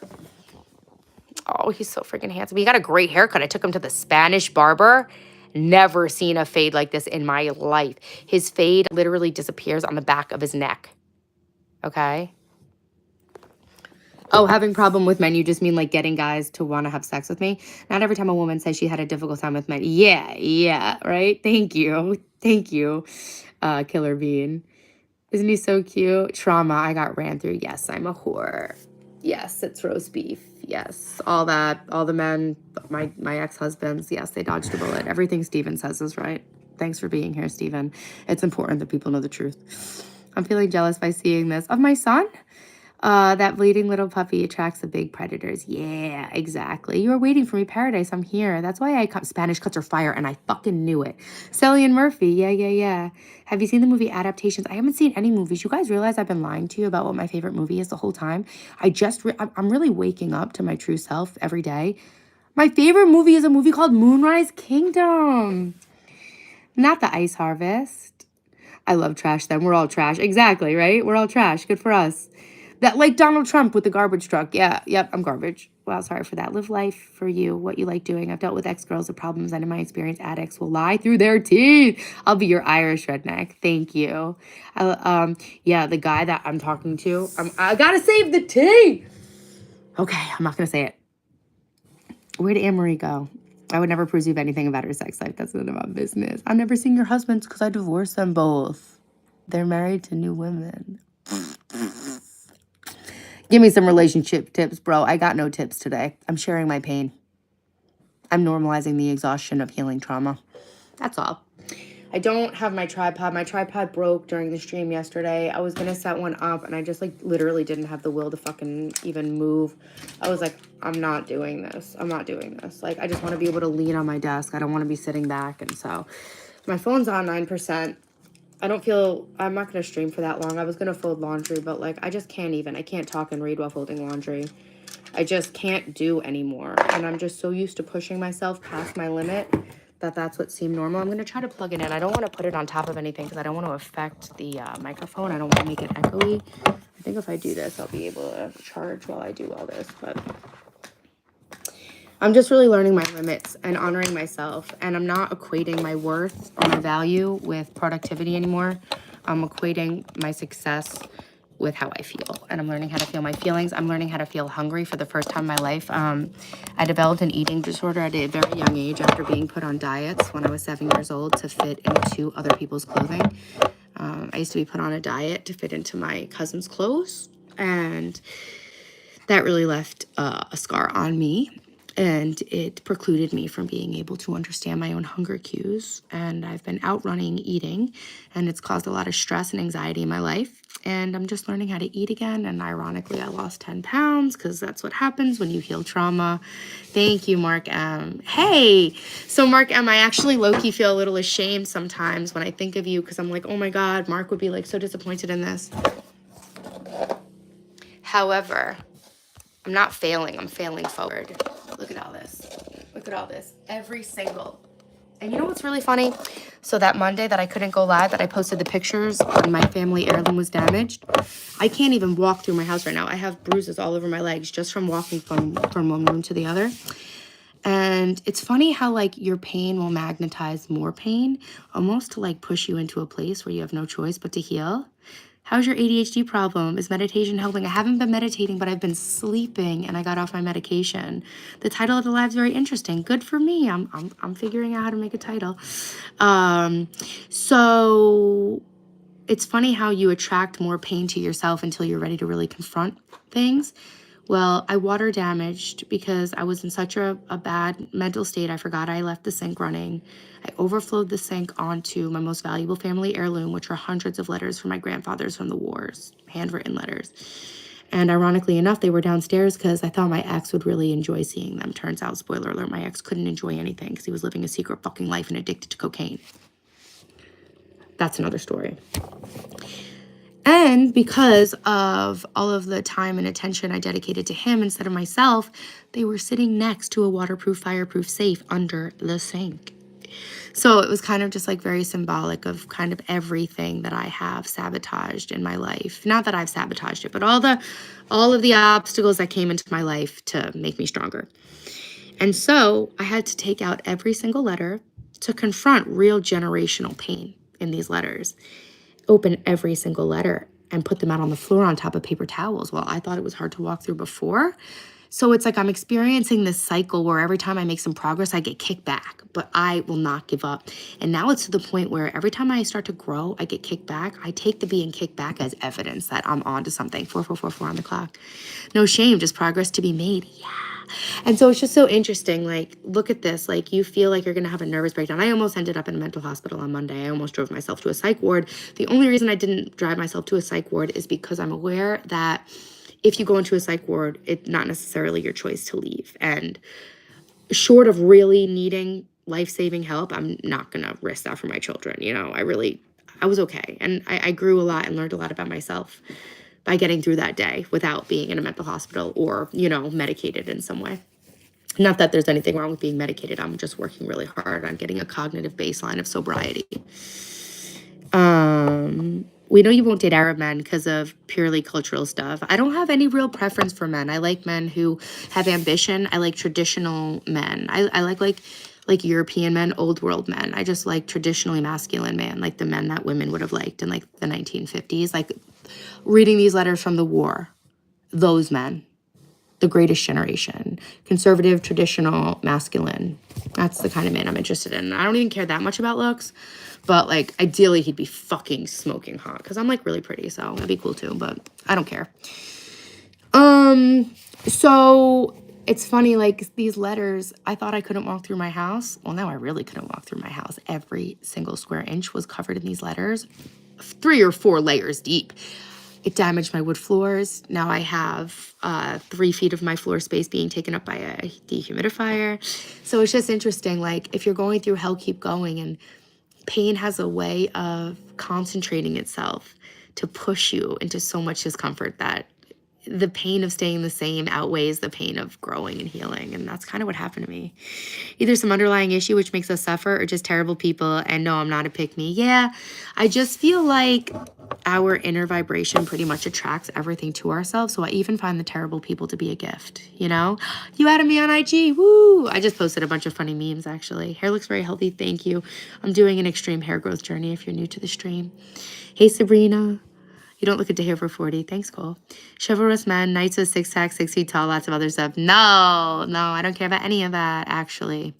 Oh, he's so freaking handsome. He got a great haircut. I took him to the Spanish barber. Never seen a fade like this in my life. His fade literally disappears on the back of his neck. Okay? Oh, having problem with men, you just mean like getting guys to want to have sex with me? Not every time a woman says she had a difficult time with men. Yeah, right? Thank you. Thank you, Killer Bean. Isn't he so cute? Trauma, I got ran through. Yes, I'm a whore. Yes, it's roast beef. Yes, all that. All the men, my ex-husbands, yes, they dodged a bullet. Everything Steven says is right. Thanks for being here, Steven. It's important that people know the truth. I'm feeling jealous by seeing this. Of my son? That bleeding little puppy attracts the big predators. Yeah, exactly. You were waiting for me, Paradise. I'm here. That's why I cut Spanish cuts are fire, and I fucking knew it. Sally and Murphy. Yeah. Have you seen the movie adaptations? I haven't seen any movies. You guys realize I've been lying to you about what my favorite movie is the whole time? I'm really waking up to my true self every day. My favorite movie is a movie called Moonrise Kingdom. Not The Ice Harvest. I love trash then. We're all trash. Exactly, right? We're all trash. Good for us. That, like Donald Trump with the garbage truck. Yeah, yep, I'm garbage. Wow, sorry for that. Live life for you, what you like doing. I've dealt with ex-girls with problems, and in my experience, addicts will lie through their teeth. I'll be your Irish redneck. Thank you. Yeah, the guy that I'm talking to, I gotta save the tea. Okay, I'm not gonna say it. Where'd Anne-Marie go? I would never presume anything about her sex life. That's none of my business. I've never seen your husbands because I divorced them both. They're married to new women. Give me some relationship tips, bro. I got no tips today. I'm sharing my pain. I'm normalizing the exhaustion of healing trauma. That's all. I don't have my tripod. My tripod broke during the stream yesterday. I was going to set one up, and I just, like, literally didn't have the will to fucking even move. I was like, I'm not doing this. Like, I just want to be able to lean on my desk. I don't want to be sitting back. And so my phone's on 9%. I'm not going to stream for that long. I was going to fold laundry, but, like, I just can't even. I can't talk and read while folding laundry. I just can't do anymore. And I'm just so used to pushing myself past my limit that that's what seemed normal. I'm going to try to plug it in. I don't want to put it on top of anything because I don't want to affect the microphone. I don't want to make it echoey. I think if I do this, I'll be able to charge while I do all this, but I'm just really learning my limits and honoring myself. And I'm not equating my worth or my value with productivity anymore. I'm equating my success with how I feel. And I'm learning how to feel my feelings. I'm learning how to feel hungry for the first time in my life. I developed an eating disorder at a very young age after being put on diets when I was 7 years old to fit into other people's clothing. I used to be put on a diet to fit into my cousin's clothes. And that really left a scar on me. And it precluded me from being able to understand my own hunger cues. And I've been outrunning eating, and it's caused a lot of stress and anxiety in my life. And I'm just learning how to eat again. And ironically, I lost 10 pounds because that's what happens when you heal trauma. Thank you, Mark M. Hey, so Mark M, I actually low-key feel a little ashamed sometimes when I think of you because I'm like, oh my God, Mark would be like so disappointed in this. However, I'm not failing. I'm failing forward. Look at all this. Look at all this. Every single. And you know what's really funny? So that Monday that I couldn't go live, that I posted the pictures when my family heirloom was damaged, I can't even walk through my house right now. I have bruises all over my legs just from walking from one room to the other. And it's funny how, like, your pain will magnetize more pain, almost to, like, push you into a place where you have no choice but to heal. How's your ADHD problem? Is meditation helping? I haven't been meditating, but I've been sleeping and I got off my medication. The title of the live is very interesting. Good for me. I'm figuring out how to make a title. So it's funny how you attract more pain to yourself until you're ready to really confront things. Well, I water damaged because I was in such a bad mental state. I forgot I left the sink running. I overflowed the sink onto my most valuable family heirloom, which are hundreds of letters from my grandfathers from the wars, handwritten letters. And ironically enough, they were downstairs because I thought my ex would really enjoy seeing them. Turns out, spoiler alert, my ex couldn't enjoy anything because he was living a secret fucking life and addicted to cocaine. That's another story. And because of all of the time and attention I dedicated to him instead of myself, they were sitting next to a waterproof, fireproof safe under the sink. So it was kind of just like very symbolic of kind of everything that I have sabotaged in my life. Not that I've sabotaged it, but all of the obstacles that came into my life to make me stronger. And so I had to take out every single letter to confront real generational pain in these letters. Open every single letter and put them out on the floor on top of paper towels. Well, I thought it was hard to walk through before. So it's like I'm experiencing this cycle where every time I make some progress, I get kicked back, but I will not give up. And now it's to the point where every time I start to grow, I get kicked back. I take the being kicked back as evidence that I'm on to something. 4444 on the clock. No shame, just progress to be made. Yeah. And so it's just so interesting. Like, look at this. Like, you feel like you're going to have a nervous breakdown. I almost ended up in a mental hospital on Monday. I almost drove myself to a psych ward. The only reason I didn't drive myself to a psych ward is because I'm aware that if you go into a psych ward, it's not necessarily your choice to leave. And short of really needing life-saving help, I'm not going to risk that for my children. You know, I was okay. And I grew a lot and learned a lot about myself by getting through that day without being in a mental hospital or, you know, medicated in some way. Not that there's anything wrong with being medicated. I'm just working really hard on getting a cognitive baseline of sobriety. We know you won't date Arab men because of purely cultural stuff. I don't have any real preference for men. I like men who have ambition. I like traditional men. I like European men, old world men. I just like traditionally masculine men, like the men that women would have liked in like the 1950s. Like reading these letters from the war, those men, the greatest generation, conservative, traditional, masculine. That's the kind of man I'm interested in. I don't even care that much about looks, but like ideally he'd be fucking smoking hot because I'm like really pretty, so that'd be cool too, but I don't care. So it's funny, like these letters, I thought I couldn't walk through my house. Well, now I really couldn't walk through my house. Every single square inch was covered in these letters, 3 or 4 layers deep. It damaged my wood floors. Now I have 3 feet of my floor space being taken up by a dehumidifier. So it's just interesting, like if you're going through hell, keep going. And pain has a way of concentrating itself to push you into so much discomfort that the pain of staying the same outweighs the pain of growing and healing. And that's kind of what happened to me. Either some underlying issue which makes us suffer or just terrible people. And no, I'm not a pick-me. Yeah, I just feel like our inner vibration pretty much attracts everything to ourselves. So I even find the terrible people to be a gift, you know? You added me on IG, woo! I just posted a bunch of funny memes, actually. Hair looks very healthy, thank you. I'm doing an extreme hair growth journey if you're new to the stream. Hey, Sabrina. You don't look a day over 40. Thanks, Cole. Chivalrous men, knights with 6 pack, 6 feet tall, lots of other stuff. No, I don't care about any of that, actually.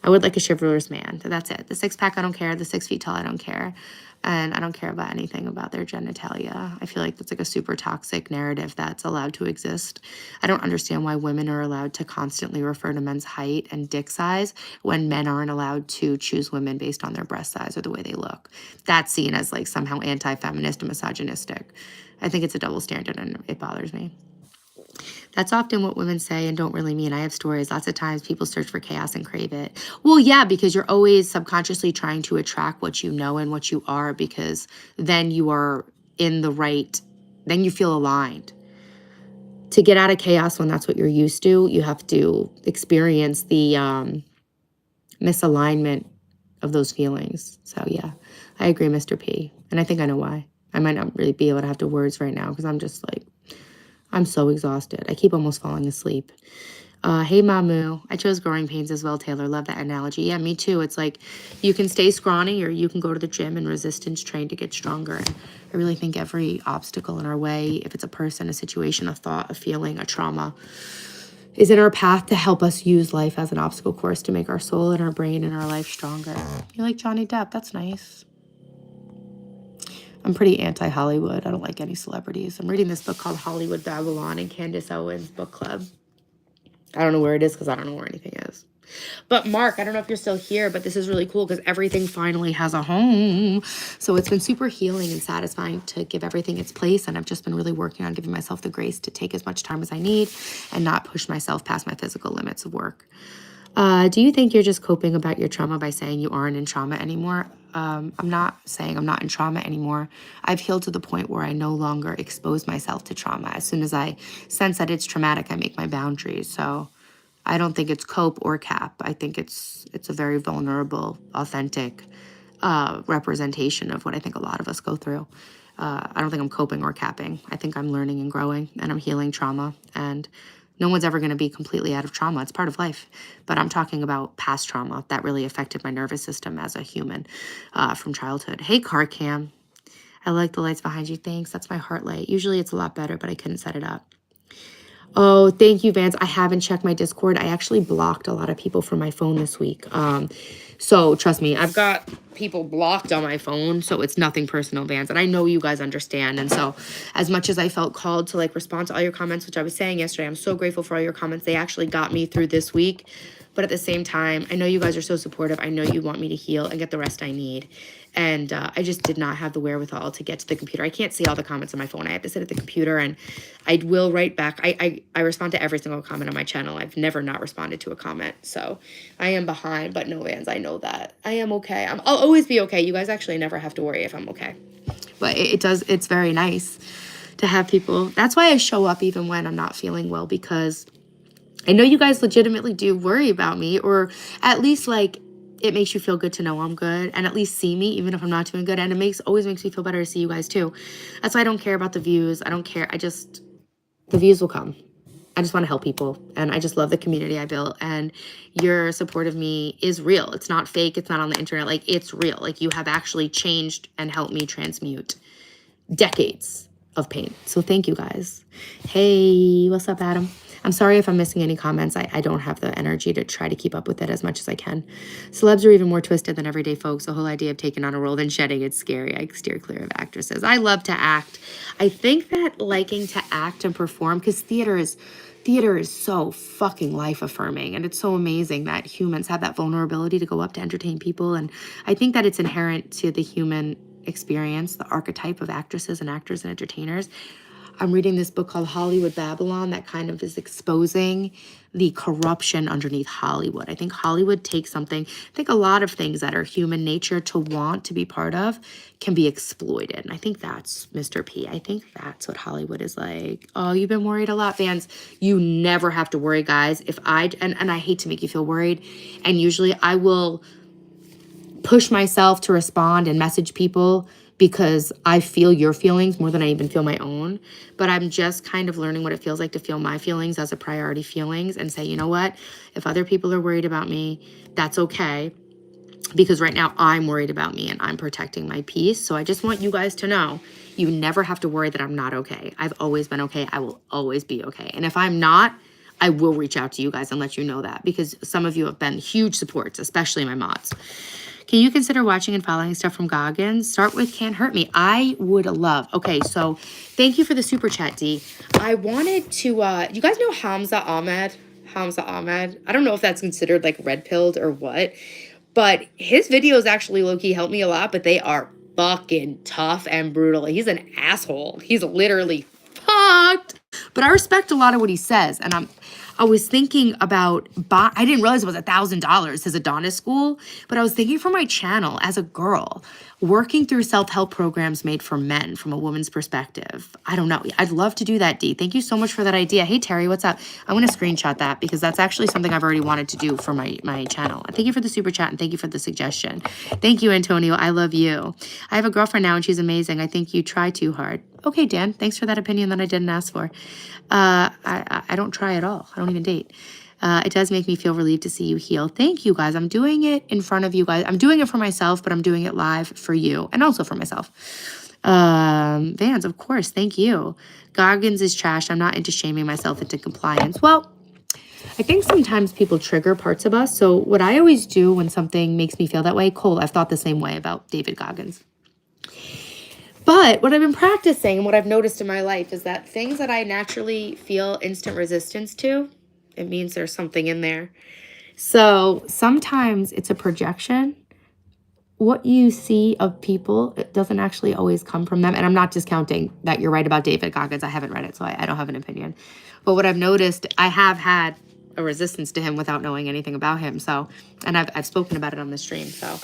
I would like a chivalrous man. That's it. The 6 pack, I don't care. The 6 feet tall, I don't care. And I don't care about anything about their genitalia. I feel like that's like a super toxic narrative that's allowed to exist. I don't understand why women are allowed to constantly refer to men's height and dick size when men aren't allowed to choose women based on their breast size or the way they look. That's seen as like somehow anti-feminist and misogynistic. I think it's a double standard and it bothers me. That's often what women say and don't really mean. I have stories. Lots of times people search for chaos and crave it. Well, yeah, because you're always subconsciously trying to attract what you know and what you are, because then you are in the right, then you feel aligned. To get out of chaos when that's what you're used to, you have to experience the misalignment of those feelings. So yeah, I agree, Mr. P. And I think I know why. I might not really be able to have the words right now because I'm just like, I'm so exhausted. I keep almost falling asleep. Hey, Mamu. I chose growing pains as well, Taylor. Love that analogy. Yeah, me too. It's like you can stay scrawny or you can go to the gym and resistance train to get stronger. And I really think every obstacle in our way, if it's a person, a situation, a thought, a feeling, a trauma, is in our path to help us use life as an obstacle course to make our soul and our brain and our life stronger. You like Johnny Depp? That's nice. I'm pretty anti-Hollywood. I don't like any celebrities. I'm reading this book called Hollywood Babylon in Candace Owens' book club. I don't know where it is because I don't know where anything is. But Mark, I don't know if you're still here, but this is really cool because everything finally has a home. So it's been super healing and satisfying to give everything its place. And I've just been really working on giving myself the grace to take as much time as I need and not push myself past my physical limits of work. Do you think you're just coping about your trauma by saying you aren't in trauma anymore? I'm not saying I'm not in trauma anymore. I've healed to the point where I no longer expose myself to trauma. As soon as I sense that it's traumatic, I make my boundaries. So I don't think it's cope or cap. I think it's a very vulnerable, authentic representation of what I think a lot of us go through. I don't think I'm coping or capping. I think I'm learning and growing, and I'm healing trauma. And no one's ever going to be completely out of trauma. It's part of life. But I'm talking about past trauma that really affected my nervous system as a human from childhood. Hey, Car Cam. I like the lights behind you. Thanks. That's my heart light. Usually it's a lot better, but I couldn't set it up. Oh, thank you, Vance. I haven't checked my Discord. I actually blocked a lot of people from my phone this week. So trust me, I've got people blocked on my phone, so it's nothing personal, Vance. And I know you guys understand. And so as much as I felt called to like respond to all your comments, which I was saying yesterday, I'm so grateful for all your comments. They actually got me through this week. But at the same time, I know you guys are so supportive. I know you want me to heal and get the rest I need. And I just did not have the wherewithal to get to the computer. I can't see all the comments on my phone. I have to sit at the computer, and I will write back. I respond to every single comment on my channel. I've never not responded to a comment. So I am behind, but no, Vans, I know that. I am okay. I'll always be okay. You guys actually never have to worry if I'm okay. But it's very nice to have people. That's why I show up even when I'm not feeling well, because I know you guys legitimately do worry about me, or at least like it makes you feel good to know I'm good and at least see me even if I'm not doing good. And it always makes me feel better to see you guys too. That's why I don't care about the views. I don't care. The views will come. I just want to help people, and I just love the community I built, and your support of me is real. It's not fake. It's not on the internet. Like, it's real. Like, you have actually changed and helped me transmute decades of pain. So thank you guys. Hey, what's up, Adam? I'm sorry if I'm missing any comments. I don't have the energy to try to keep up with it as much as I can. Celebs are even more twisted than everyday folks. The whole idea of taking on a role then shedding, it's scary. I steer clear of actresses. I love to act. I think that liking to act and perform, because theater is so fucking life affirming, and it's so amazing that humans have that vulnerability to go up to entertain people. And I think that it's inherent to the human experience, the archetype of actresses and actors and entertainers. I'm reading this book called Hollywood Babylon that kind of is exposing the corruption underneath Hollywood. I think Hollywood takes something, I think a lot of things that are human nature to want to be part of can be exploited. And I think that's Mr. P. I think that's what Hollywood is like. Oh, you've been worried a lot, fans. You never have to worry, guys. And I hate to make you feel worried. And usually I will push myself to respond and message people because I feel your feelings more than I even feel my own. But I'm just kind of learning what it feels like to feel my feelings as a priority feelings and say, you know what? If other people are worried about me, that's okay. Because right now I'm worried about me and I'm protecting my peace. So I just want you guys to know, you never have to worry that I'm not okay. I've always been okay. I will always be okay. And if I'm not, I will reach out to you guys and let you know that, because some of you have been huge supports, especially my mods. Can you consider watching and following stuff from Goggins? Start with Can't Hurt Me. I would love. Okay, so thank you for the super chat, D. I wanted to, you guys know Hamza Ahmed? Hamza Ahmed. I don't know if that's considered like red pilled or what, but his videos actually low-key help me a lot, but they are fucking tough and brutal. He's an asshole. He's literally fucked. But I respect a lot of what he says, and I was thinking about, I didn't realize it was $1,000, his Adonis school, but I was thinking for my channel as a girl, working through self-help programs made for men from a woman's perspective. I don't know. I'd love to do that, Dee. Thank you so much for that idea. Hey, Terry, what's up? I'm going to screenshot that because that's actually something I've already wanted to do for my channel. Thank you for the super chat and thank you for the suggestion. Thank you, Antonio. I love you. I have a girlfriend now and she's amazing. I think you try too hard. Okay, Dan, thanks for that opinion that I didn't ask for. I don't try at all. I don't even date. It does make me feel relieved to see you heal. Thank you, guys. I'm doing it in front of you guys. I'm doing it for myself, but I'm doing it live for you and also for myself. Vans, of course. Thank you. Goggins is trash. I'm not into shaming myself into compliance. Well, I think sometimes people trigger parts of us. So what I always do when something makes me feel that way, Cole, I've thought the same way about David Goggins. But what I've been practicing and what I've noticed in my life is that things that I naturally feel instant resistance to, it means there's something in there. So sometimes it's a projection. What you see of people, it doesn't actually always come from them. And I'm not discounting that you're right about David Goggins. I haven't read it, so I don't have an opinion. But what I've noticed, I have had a resistance to him without knowing anything about him. So, and I've spoken about it on the stream, so...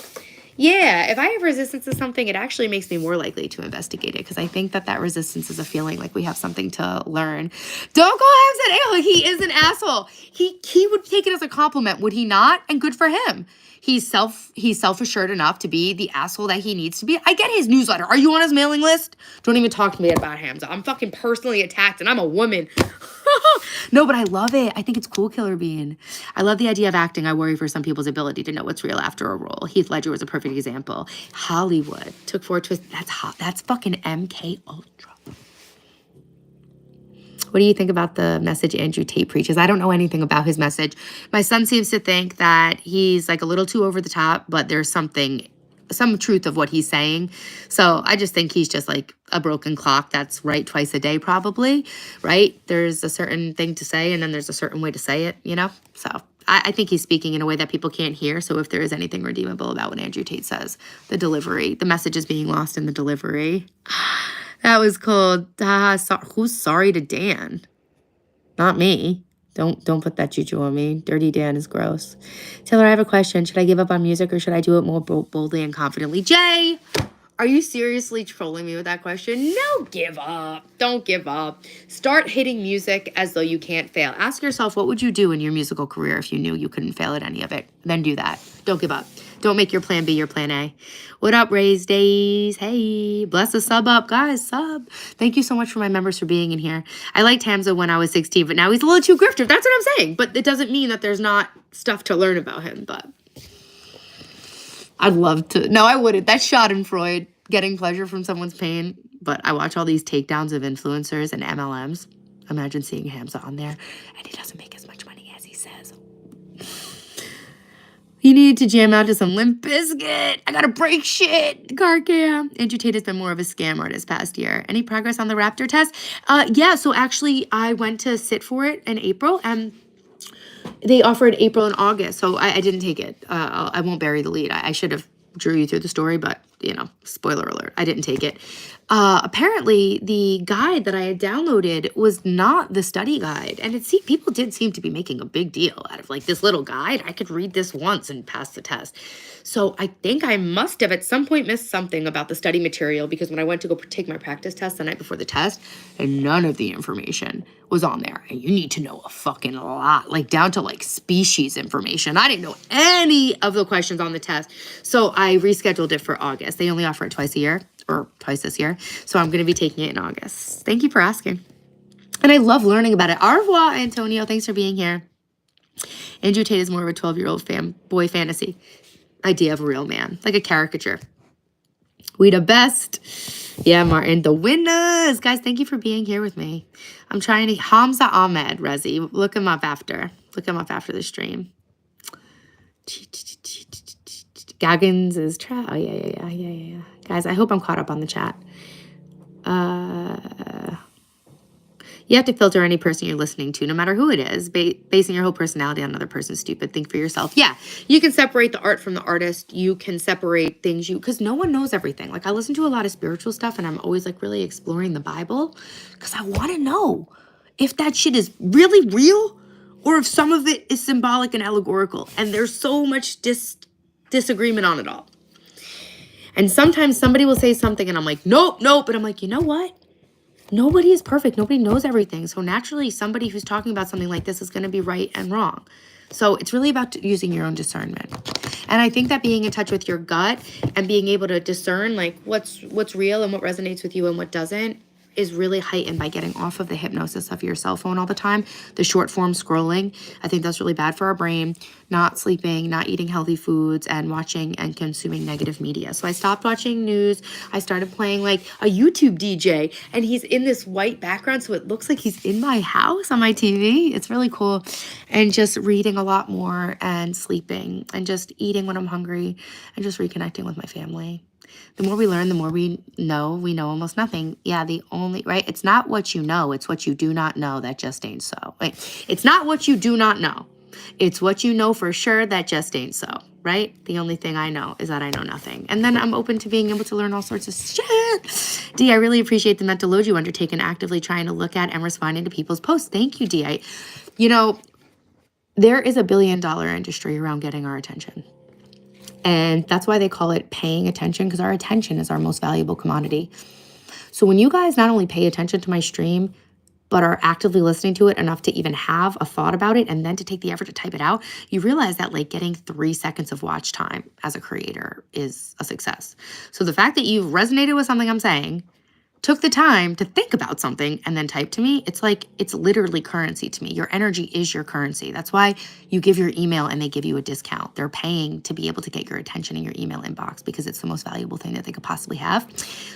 Yeah, if I have resistance to something, it actually makes me more likely to investigate it because I think that resistance is a feeling like we have something to learn. Don't call him an asshole. He is an asshole. He would take it as a compliment, would he not? And good for him. He's self-assured enough to be the asshole that he needs to be. I get his newsletter. Are you on his mailing list? Don't even talk to me about Hamza. I'm fucking personally attacked and I'm a woman. No, but I love it. I think it's cool, Killer Bean. I love the idea of acting. I worry for some people's ability to know what's real after a role. Heath Ledger was a perfect example. Hollywood took forward twists. That's hot. That's fucking MK Ultra. What do you think about the message Andrew Tate preaches? I don't know anything about his message. My son seems to think that he's like a little too over the top, but there's some truth of what he's saying. So I just think he's just like a broken clock that's right twice a day, probably, right? There's a certain thing to say, and then there's a certain way to say it, you know? So I think he's speaking in a way that people can't hear. So if there is anything redeemable about what Andrew Tate says, the delivery, the message is being lost in the delivery. That was cold. Who's sorry to Dan? Not me. Don't put that juju on me. Dirty Dan is gross. Taylor, I have a question. Should I give up on music or should I do it more boldly and confidently? Jay, are you seriously trolling me with that question? No, give up. Don't give up. Start hitting music as though you can't fail. Ask yourself, what would you do in your musical career if you knew you couldn't fail at any of it? Then do that. Don't give up. Don't make your plan B your plan A. What up, Raise Days? Hey, bless the sub up. Guys, sub. Thank you so much for my members for being in here. I liked Hamza when I was 16, but now he's a little too grifter. That's what I'm saying. But it doesn't mean that there's not stuff to learn about him. But I'd love to. No, I wouldn't. That's Schadenfreude, getting pleasure from someone's pain. But I watch all these takedowns of influencers and MLMs. Imagine seeing Hamza on there, and he doesn't make as much money as he says. You need to jam out to some Limp Bizkit. I gotta break shit. Car cam. Andrew Tate has been more of a scam artist past year. Any progress on the Raptor test? Yeah, so actually I went to sit for it in April and they offered April and August. So I didn't take it. I won't bury the lead. I should have drew you through the story, but spoiler alert, I didn't take it. Apparently the guide that I had downloaded was not the study guide. And people did seem to be making a big deal out of like this little guide. I could read this once and pass the test. So I think I must have at some point missed something about the study material because when I went to go take my practice test the night before the test, and none of the information was on there. And you need to know a fucking lot, like down to like species information. I didn't know any of the questions on the test. So I rescheduled it for August. They only offer it twice this year. So I'm going to be taking it in August. Thank you for asking. And I love learning about it. Au revoir, Antonio. Thanks for being here. Andrew Tate is more of a 12-year-old boy fantasy idea of a real man, like a caricature. We the best. Yeah, Martin, the winners. Guys, thank you for being here with me. I'm trying to, Hamza Ahmed, Rezi. Look him up after the stream. Gaggins is Oh, yeah. Guys, I hope I'm caught up on the chat. You have to filter any person you're listening to, no matter who it is. Basing your whole personality on another person's stupid. Think for yourself. Yeah, you can separate the art from the artist. You can separate things because no one knows everything. Like I listen to a lot of spiritual stuff and I'm always like really exploring the Bible because I want to know if that shit is really real or if some of it is symbolic and allegorical. And there's so much disagreement on it all. And sometimes somebody will say something and I'm like, nope. But I'm like, you know what? Nobody is perfect. Nobody knows everything. So naturally, somebody who's talking about something like this is going to be right and wrong. So it's really about using your own discernment. And I think that being in touch with your gut and being able to discern like what's real and what resonates with you and what doesn't is really heightened by getting off of the hypnosis of your cell phone all the time, the short form scrolling. I think that's really bad for our brain, not sleeping, not eating healthy foods, and watching and consuming negative media. So I stopped watching news. I started playing like a YouTube DJ, and he's in this white background, so it looks like he's in my house on my TV. It's really cool. And just reading a lot more and sleeping and just eating when I'm hungry and just reconnecting with my family. The more we learn, the more we know almost nothing. Yeah, right? It's not what you know, it's what you do not know that just ain't so. Wait, it's not what you do not know. It's what you know for sure that just ain't so, right? The only thing I know is that I know nothing. And then I'm open to being able to learn all sorts of shit. D, I really appreciate the mental load you undertake in actively trying to look at and responding to people's posts. Thank you, D. There is $1 billion industry around getting our attention. And that's why they call it paying attention, because our attention is our most valuable commodity. So when you guys not only pay attention to my stream, but are actively listening to it enough to even have a thought about it and then to take the effort to type it out, you realize that like getting 3 seconds of watch time as a creator is a success. So the fact that you've resonated with something I'm saying, took the time to think about something and then type to me, it's like, it's literally currency to me. Your energy is your currency. That's why you give your email and they give you a discount. They're paying to be able to get your attention in your email inbox because it's the most valuable thing that they could possibly have.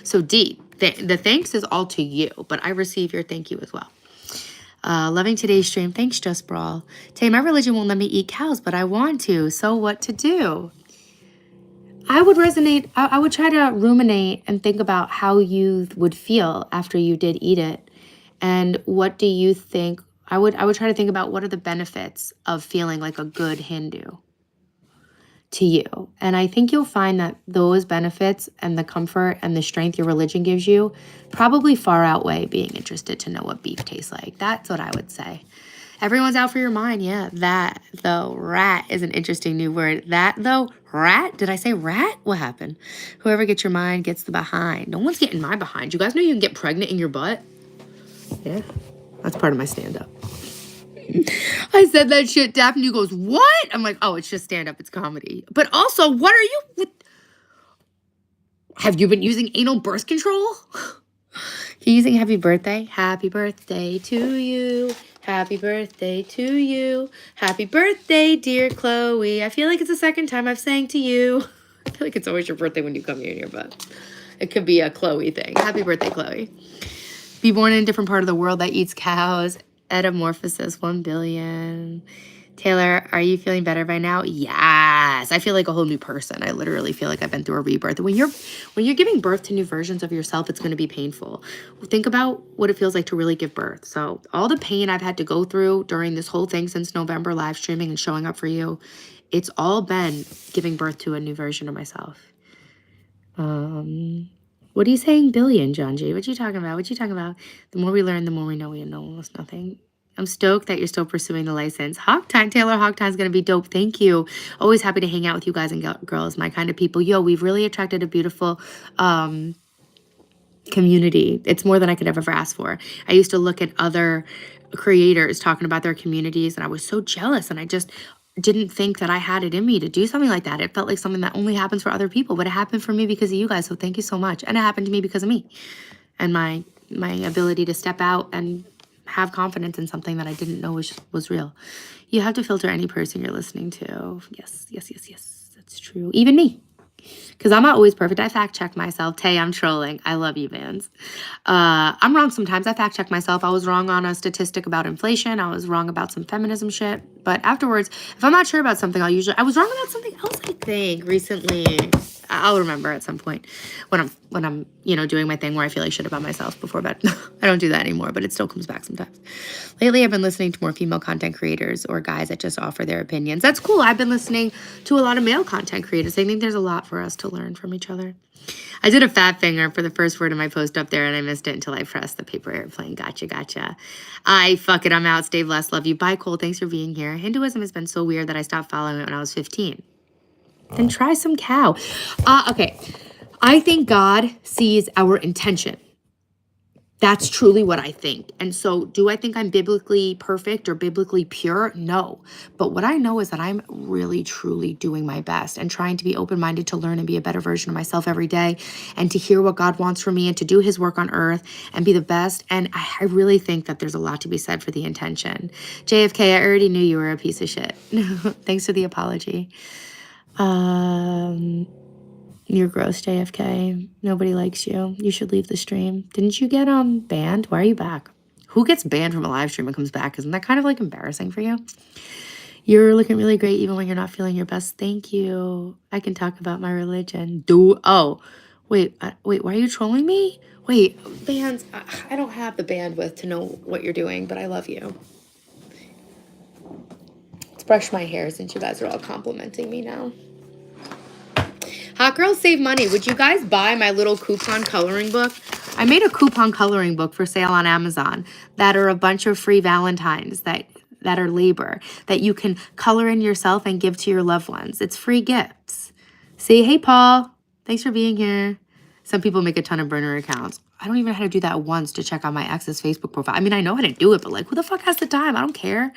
So D, the thanks is all to you, but I receive your thank you as well. Loving today's stream. Thanks, Just Brawl. Tay, my religion won't let me eat cows, but I want to. So what to do? I would resonate. I would try to ruminate and think about how you would feel after you did eat it. And what do you think? I would try to think about what are the benefits of feeling like a good Hindu to you. And I think you'll find that those benefits and the comfort and the strength your religion gives you probably far outweigh being interested to know what beef tastes like. That's what I would say. Everyone's out for your mind. Yeah, that, though, rat is an interesting new word. That, though, rat? Did I say rat? What happened? Whoever gets your mind gets the behind. No one's getting my behind. You guys know you can get pregnant in your butt? Yeah, that's part of my stand-up. I said that shit, Daphne goes, what? I'm like, oh, it's just stand-up. It's comedy. But also, what are you... Have you been using anal birth control? You using happy birthday? Happy birthday to you. Happy birthday to you. Happy birthday, dear Chloe. I feel like it's the second time I've sang to you. I feel like it's always your birthday when you come here, but it could be a Chloe thing. Happy birthday, Chloe. Be born in a different part of the world that eats cows. Etomorphosis 1 billion. Taylor, are you feeling better by now? Yes. I feel like a whole new person. I literally feel like I've been through a rebirth. When you're giving birth to new versions of yourself, it's going to be painful. Think about what it feels like to really give birth. So all the pain I've had to go through during this whole thing since November, live streaming and showing up for you, it's all been giving birth to a new version of myself. What are you saying, billion, John G? What you talking about? What you talking about? The more we learn, the more we know almost nothing. I'm stoked that you're still pursuing the license. Hawk Time, Taylor, Hawk Time's going to be dope. Thank you. Always happy to hang out with you guys and girls, my kind of people. Yo, we've really attracted a beautiful community. It's more than I could ever ask for. I used to look at other creators talking about their communities, and I was so jealous, and I just didn't think that I had it in me to do something like that. It felt like something that only happens for other people, but it happened for me because of you guys, so thank you so much. And it happened to me because of me and my ability to step out and have confidence in something that I didn't know was real. You have to filter any person you're listening to. Yes. That's true. Even me. Because I'm not always perfect. I fact check myself. Tay, I'm trolling. I love you, Vans. I'm wrong sometimes. I fact check myself. I was wrong on a statistic about inflation. I was wrong about some feminism shit. But afterwards, if I'm not sure about something, I was wrong about something else, I think, recently. I'll remember at some point when I'm doing my thing where I feel like shit about myself before bed. I don't do that anymore, but it still comes back sometimes. Lately, I've been listening to more female content creators or guys that just offer their opinions. That's cool. I've been listening to a lot of male content creators. I think there's a lot for us to learn from each other. I did a fat finger for the first word of my post up there, and I missed it until I pressed the paper airplane. Gotcha. Fuck it. I'm out. Stay blessed. Love you. Bye, Cole. Thanks for being here. Hinduism has been so weird that I stopped following it when I was 15. Then try some cow. Okay. I think God sees our intention. That's truly what I think. And so do I think I'm biblically perfect or biblically pure? No. But what I know is that I'm really, truly doing my best and trying to be open-minded to learn and be a better version of myself every day and to hear what God wants from me and to do his work on earth and be the best. And I really think that there's a lot to be said for the intention. JFK, I already knew you were a piece of shit. Thanks for the apology. You're gross, JFK. Nobody likes you. You should leave the stream. Didn't you get banned? Why are you back? Who gets banned from a live stream and comes back? Isn't that kind of like embarrassing for you? You're looking really great even when you're not feeling your best. Thank you. I can talk about my religion. Wait, why are you trolling me? Wait, bands. I don't have the bandwidth to know what you're doing, but I love you. Let's brush my hair since you guys are all complimenting me now. Hot girls save money. Would you guys buy my little coupon coloring book? I made a coupon coloring book for sale on Amazon that are a bunch of free Valentines that are labor that you can color in yourself and give to your loved ones. It's free gifts. See, hey, Paul. Thanks for being here. Some people make a ton of burner accounts. I don't even know how to do that once to check out my ex's Facebook profile. I mean, I know how to do it, but like, who the fuck has the time? I don't care.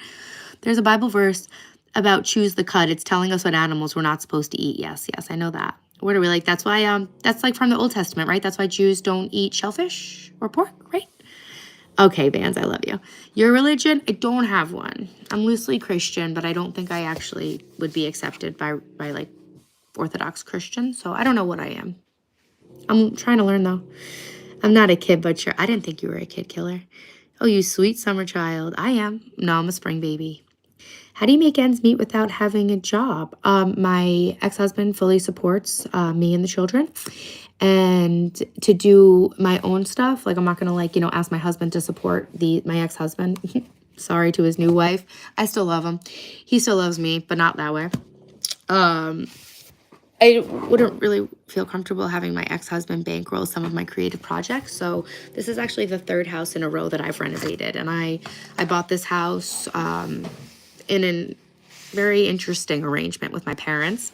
There's a Bible verse about choose the cut. It's telling us what animals we're not supposed to eat. Yes, I know that. What are we like? That's why, that's like from the Old Testament, right? That's why Jews don't eat shellfish or pork, right? Okay, Vans, I love you. Your religion? I don't have one. I'm loosely Christian, but I don't think I actually would be accepted by like Orthodox Christians. So I don't know what I am. I'm trying to learn though. I'm not a kid, but sure. I didn't think you were a kid killer. Oh, you sweet summer child. I am. No, I'm a spring baby. How do you make ends meet without having a job? My ex-husband fully supports me and the children. And to do my own stuff, like I'm not gonna like, ask my husband to support my ex-husband. Sorry to his new wife. I still love him. He still loves me, but not that way. I wouldn't really feel comfortable having my ex-husband bankroll some of my creative projects. So this is actually the third house in a row that I've renovated. And I bought this house in a very interesting arrangement with my parents.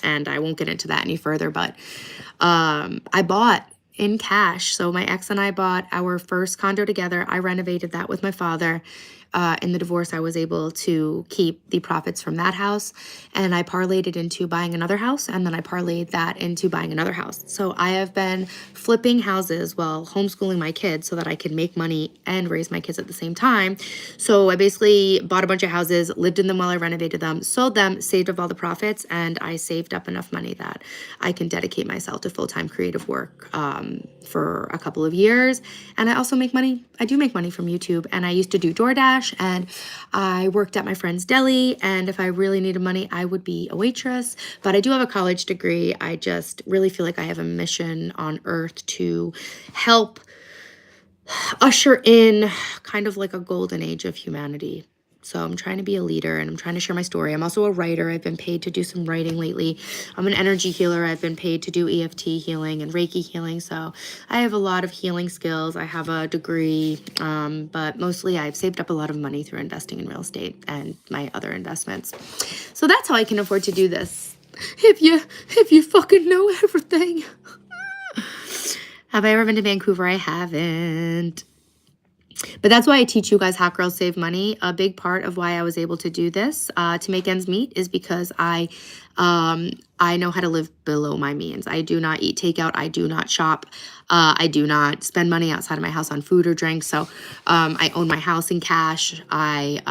And I won't get into that any further, but I bought in cash. So my ex and I bought our first condo together. I renovated that with my father. In the divorce, I was able to keep the profits from that house, and I parlayed it into buying another house, and then I parlayed that into buying another house. So I have been flipping houses while homeschooling my kids so that I can make money and raise my kids at the same time. So I basically bought a bunch of houses, lived in them while I renovated them, sold them, saved up all the profits, and I saved up enough money that I can dedicate myself to full-time creative work for a couple of years. And I also make money. I do make money from YouTube, and I used to do DoorDash, and I worked at my friend's deli, and if I really needed money, I would be a waitress. But I do have a college degree. I just really feel like I have a mission on earth to help usher in kind of like a golden age of humanity. So I'm trying to be a leader, and I'm trying to share my story. I'm also a writer. I've been paid to do some writing lately. I'm an energy healer. I've been paid to do EFT healing and Reiki healing. So I have a lot of healing skills. I have a degree, but mostly I've saved up a lot of money through investing in real estate and my other investments. So that's how I can afford to do this. If you fucking know everything. Have I ever been to Vancouver? I haven't. But that's why I teach you guys Hot Girls Save Money. A big part of why I was able to do this to make ends meet is because I know how to live below my means. I do not eat takeout. I do not shop. I do not spend money outside of my house on food or drink. So I own my house in cash. I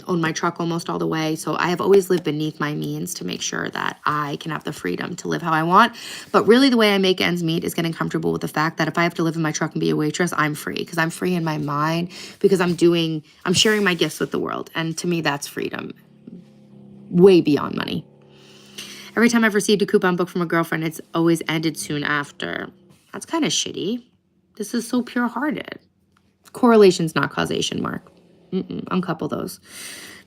own my truck almost all the way. So I have always lived beneath my means to make sure that I can have the freedom to live how I want. But really the way I make ends meet is getting comfortable with the fact that if I have to live in my truck and be a waitress, I'm free, because I'm free in my mind, because I'm sharing my gifts with the world. And to me, that's freedom way beyond money. Every time I've received a coupon book from a girlfriend, it's always ended soon after. That's kind of shitty. This is so pure-hearted. Correlation's not causation, Mark. Uncouple those.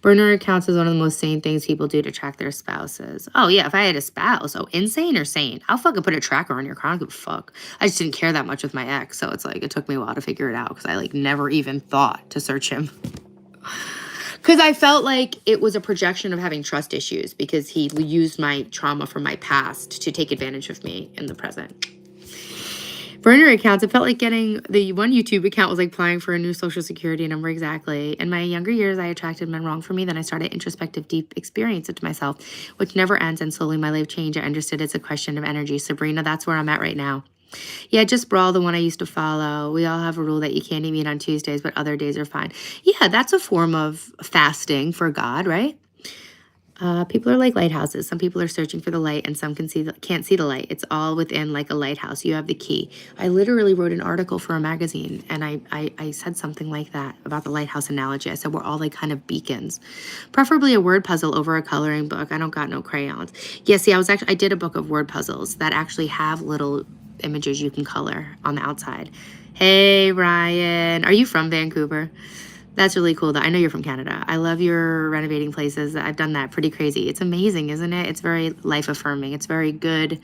Burner accounts is one of the most sane things people do to track their spouses. Oh, yeah, if I had a spouse. Oh, insane or sane? I'll fucking put a tracker on your car. I don't give a fuck. I just didn't care that much with my ex, so it's like it took me a while to figure it out because I like never even thought to search him. Because I felt like it was a projection of having trust issues because he used my trauma from my past to take advantage of me in the present. Burner accounts, it felt like getting the one YouTube account was like applying for a new social security number. Exactly. In my younger years, I attracted men wrong for me. Then I started introspective, deep experience into myself, which never ends. And slowly my life changed. I understood it's a question of energy. Sabrina, that's where I'm at right now. Yeah, just Brawl, the one I used to follow. We all have a rule that you can't eat meat on Tuesdays, but other days are fine. Yeah, that's a form of fasting for God, right? People are like lighthouses. Some people are searching for the light, and some can't see the light. It's all within like a lighthouse. You have the key. I literally wrote an article for a magazine, and I said something like that about the lighthouse analogy. I said we're all like kind of beacons. Preferably a word puzzle over a coloring book. I don't got no crayons. Yeah, see, I did a book of word puzzles that actually have little images you can color on the outside. Hey, Ryan. Are you from Vancouver? That's really cool. I know you're from Canada. I love your renovating places. I've done that. Pretty crazy. It's amazing, isn't it? It's very life affirming. It's very good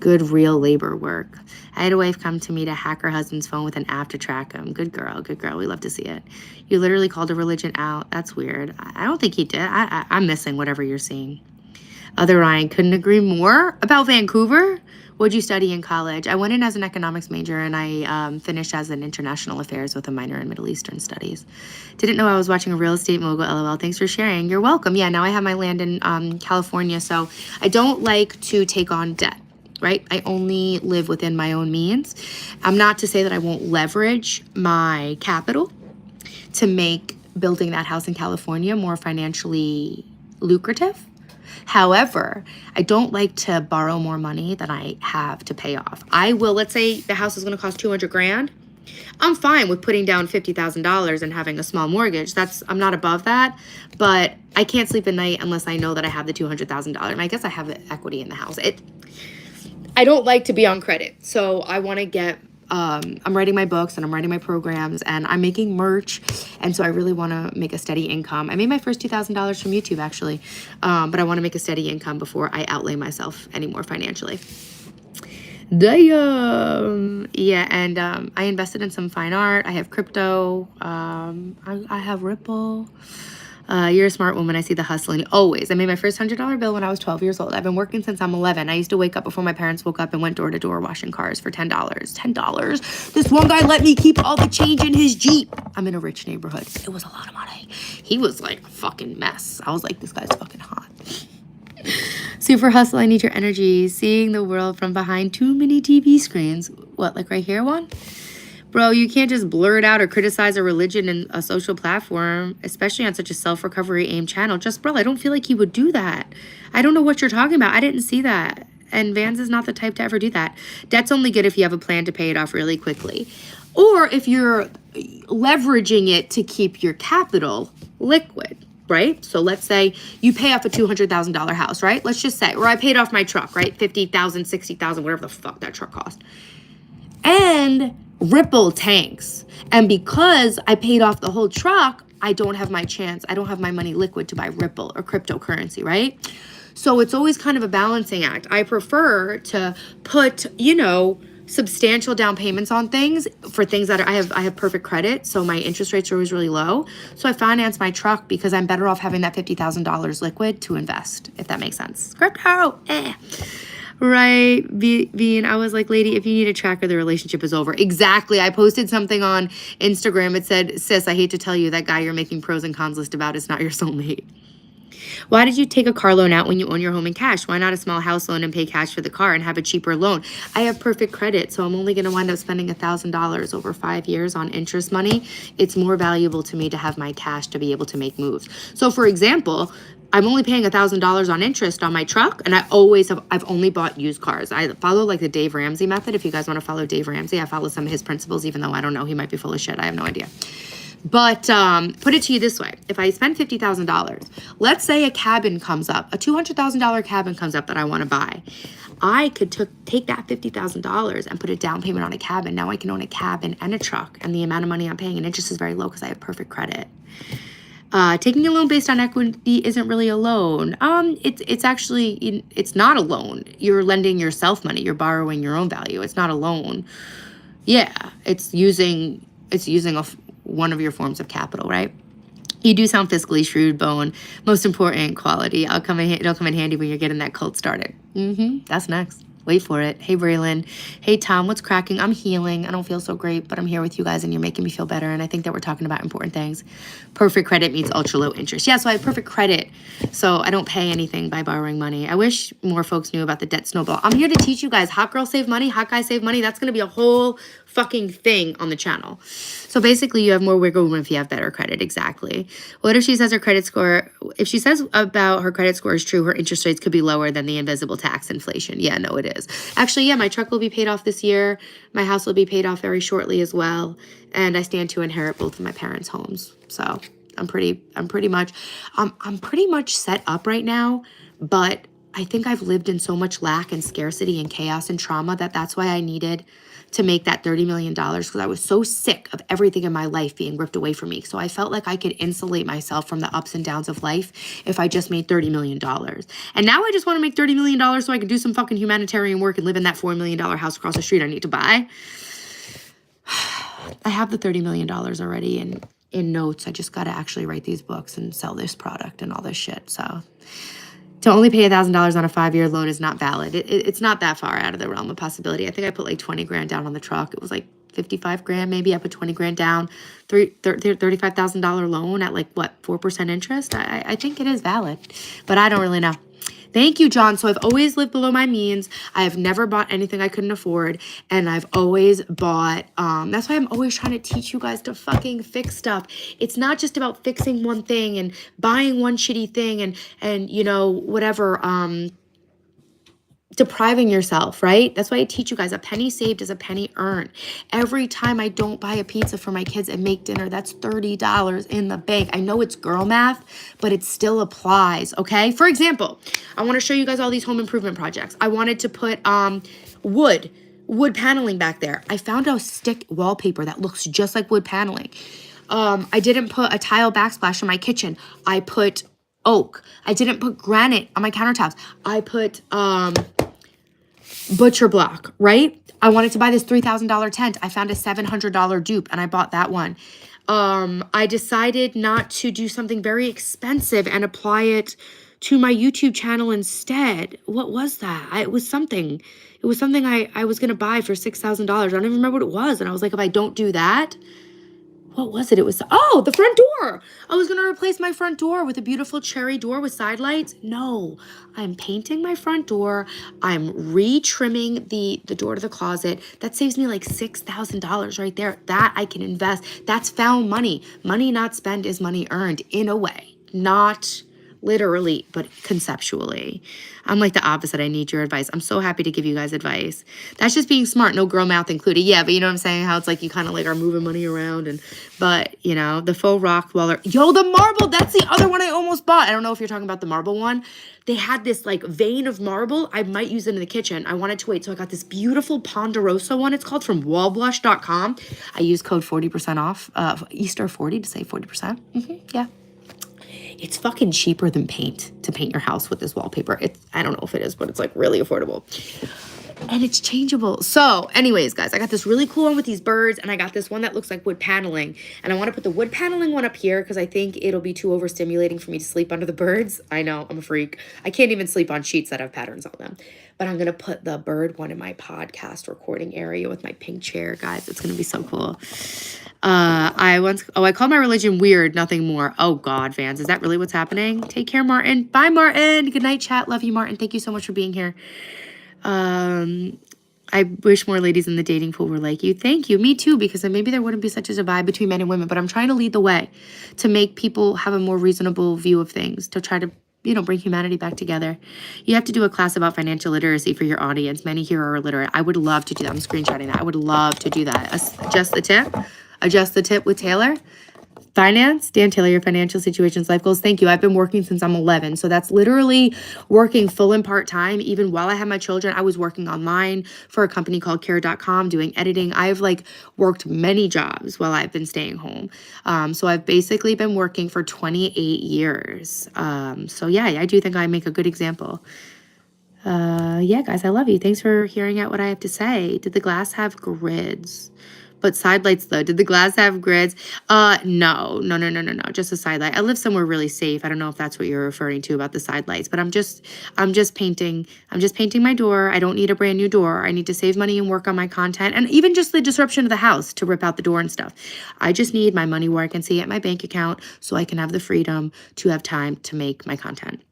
real labor work. I had a wife come to me to hack her husband's phone with an app to track him. Good girl. Good girl. We love to see it. You literally called a religion out. That's weird. I don't think he did. I'm missing whatever you're seeing. Other Ryan, couldn't agree more about Vancouver. What'd you study in college? I went in as an economics major, and I finished as an international affairs with a minor in Middle Eastern studies. Didn't know I was watching a real estate mogul, LOL. Thanks for sharing. You're welcome. Yeah, now I have my land in California, so I don't like to take on debt, right? I only live within my own means. I'm not to say that I won't leverage my capital to make building that house in California more financially lucrative. However, I don't like to borrow more money than I have to pay off. I will, let's say the house is going to cost 200 grand. I'm fine with putting down $50,000 and having a small mortgage. I'm not above that, but I can't sleep at night unless I know that I have the $200,000. And I guess I have the equity in the house. I don't like to be on credit. So I want to get, I'm writing my books and I'm writing my programs and I'm making merch. And so I really want to make a steady income. I made my first $2,000 from YouTube actually. But I want to make a steady income before I outlay myself anymore financially. Damn. Yeah, and I invested in some fine art. I have crypto. I have Ripple. You're a smart woman. I see the hustling. Always. I made my first $100 bill when I was 12 years old. I've been working since I'm 11. I used to wake up before my parents woke up and went door to door washing cars for $10. $10. This one guy let me keep all the change in his Jeep. I'm in a rich neighborhood. It was a lot of money. He was like a fucking mess. I was like, this guy's fucking hot. Super hustle, I need your energy. Seeing the world from behind too many TV screens. What, like right here one? Bro, you can't just blur it out or criticize a religion in a social platform, especially on such a self-recovery aimed channel. Just, bro, I don't feel like he would do that. I don't know what you're talking about. I didn't see that. And Vans is not the type to ever do that. Debt's only good if you have a plan to pay it off really quickly. Or if you're leveraging it to keep your capital liquid. Right? So let's say you pay off a $200,000 house, right? Let's just say, or I paid off my truck, right? $50,000, $60,000, whatever the fuck that truck cost. And Ripple tanks. And because I paid off the whole truck, I don't have my chance. I don't have my money liquid to buy Ripple or cryptocurrency, right? So it's always kind of a balancing act. I prefer to put, substantial down payments on things for things that I have perfect credit, so my interest rates are always really low. So I finance my truck because I'm better off having that $50,000 liquid to invest, if that makes sense. Crypto, right? Being, I was like, lady, if you need a tracker, the relationship is over. Exactly. I posted something on Instagram. It said, sis, I hate to tell you, that guy you're making pros and cons list about is not your soulmate. Why did you take a car loan out when you own your home in cash? Why not a small house loan and pay cash for the car and have a cheaper loan? I have perfect credit, so I'm only going to wind up spending $1,000 over 5 years on interest money. It's more valuable to me to have my cash to be able to make moves. So for example, I'm only paying $1,000 on interest on my truck, and I've only bought used cars. I follow like the Dave Ramsey method. If you guys want to follow Dave Ramsey, I follow some of his principles, even though I don't know, he might be full of shit. I have no idea. But put it to you this way. If I spend $50,000, let's say a cabin comes up, a $200,000 cabin comes up that I want to buy. I could take that $50,000 and put a down payment on a cabin. Now I can own a cabin and a truck, and the amount of money I'm paying in interest is very low because I have perfect credit. Taking a loan based on equity isn't really a loan. It's actually, it's not a loan. You're lending yourself money. You're borrowing your own value. It's not a loan. Yeah, it's using one of your forms of capital, right? You do sound fiscally shrewd, Bone. Most important quality. It'll come in handy when you're getting that cult started. That's next. Wait for it. Hey, Braylon. Hey, Tom, what's cracking? I'm healing. I don't feel so great, but I'm here with you guys, and you're making me feel better, and I think that we're talking about important things. Perfect credit means ultra low interest. Yeah, so I have perfect credit, so I don't pay anything by borrowing money. I wish more folks knew about the debt snowball. I'm here to teach you guys. Hot girls save money. Hot guys save money. That's going to be a whole fucking thing on the channel. So basically, you have more wiggle room if you have better credit. Exactly. What if she says her credit score, if she says about her credit score is true, her interest rates could be lower than the invisible tax inflation? Yeah, no, it is. Actually, yeah, my truck will be paid off this year. My house will be paid off very shortly as well. And I stand to inherit both of my parents' homes. So I'm pretty much set up right now, but I think I've lived in so much lack and scarcity and chaos and trauma that's why I needed to make that $30 million, because I was so sick of everything in my life being ripped away from me. So I felt like I could insulate myself from the ups and downs of life if I just made $30 million. And now I just want to make $30 million so I can do some fucking humanitarian work and live in that $4 million house across the street I need to buy. I have the $30 million already in notes. I just got to actually write these books and sell this product and all this shit. So To only pay $1,000 on a 5-year loan is not valid. It's not that far out of the realm of possibility. I think I put like 20 grand down on the truck. It was like 55 grand, maybe. I put 20 grand down, $35,000 loan at like what, 4% interest. I think it is valid, but I don't really know. Thank you, John. So I've always lived below my means. I have never bought anything I couldn't afford. And I've always bought, that's why I'm always trying to teach you guys to fucking fix stuff. It's not just about fixing one thing and buying one shitty thing and you know, whatever, depriving yourself, right? That's why I teach you guys a penny saved is a penny earned. Every time I don't buy a pizza for my kids and make dinner, that's $30 in the bank. I know it's girl math, but it still applies, okay? For example, I want to show you guys all these home improvement projects. I wanted to put wood paneling back there. I found a stick wallpaper that looks just like wood paneling. I didn't put a tile backsplash in my kitchen. I put oak. I didn't put granite on my countertops. I put butcher block, right? I wanted to buy this $3,000 tent. I found a $700 dupe and I bought that one. I decided not to do something very expensive and apply it to my YouTube channel instead. What was that? It was something I was going to buy for $6,000. I don't even remember what it was. And I was like, if I don't do that, what was it? It was, oh, the front door. I was going to replace my front door with a beautiful cherry door with side lights. No, I'm painting my front door. I'm re-trimming the door to the closet. That saves me like $6,000 right there. That I can invest. That's found money. Money not spent is money earned in a way. Not literally, but conceptually. I'm like the opposite. I need your advice. I'm so happy to give you guys advice. That's just being smart. No girl mouth included. Yeah, but you know what I'm saying? How it's like you kind of like are moving money around but you know, the faux rock waller. Yo, the marble. That's the other one I almost bought. I don't know if you're talking about the marble one. They had this like vein of marble. I might use it in the kitchen. I wanted to wait. So I got this beautiful Ponderosa one. It's called from wallblush.com. I use code 40% off, Easter 40 to save 40%. Yeah. It's fucking cheaper than paint to paint your house with this wallpaper. I don't know if it is, but it's like really affordable. And it's changeable. So anyways, guys, I got this really cool one with these birds and I got this one that looks like wood paneling. And I want to put the wood paneling one up here because I think it'll be too overstimulating for me to sleep under the birds. I know, I'm a freak. I can't even sleep on sheets that have patterns on them. But I'm going to put the bird one in my podcast recording area with my pink chair, guys. It's going to be so cool. I called my religion weird, nothing more. Oh God, Vans, is that really what's happening? Take care, Martin. Bye, Martin. Good night, chat. Love you, Martin. Thank you so much for being here. I wish more ladies in the dating pool were like you. Thank you. Me too, because then maybe there wouldn't be such a divide between men and women, but I'm trying to lead the way to make people have a more reasonable view of things, to try to, you know, bring humanity back together. You have to do a class about financial literacy for your audience. Many here are illiterate. I would love to do that. I'm screenshotting that. I would love to do that. Adjust the tip with Taylor. Finance, Dan Taylor, your financial situations, life goals. Thank you. I've been working since I'm 11. So that's literally working full and part-time. Even while I had my children, I was working online for a company called care.com doing editing. I've like worked many jobs while I've been staying home. So I've basically been working for 28 years. So yeah, I do think I make a good example. Yeah, guys, I love you. Thanks for hearing out what I have to say. Did the glass have grids? But side lights though, did the glass have grids? No, just a side light. I live somewhere really safe. I don't know if that's what you're referring to about the side lights, but I'm just painting my door. I don't need a brand new door. I need to save money and work on my content and even just the disruption of the house to rip out the door and stuff. I just need my money where I can see it at my bank account so I can have the freedom to have time to make my content.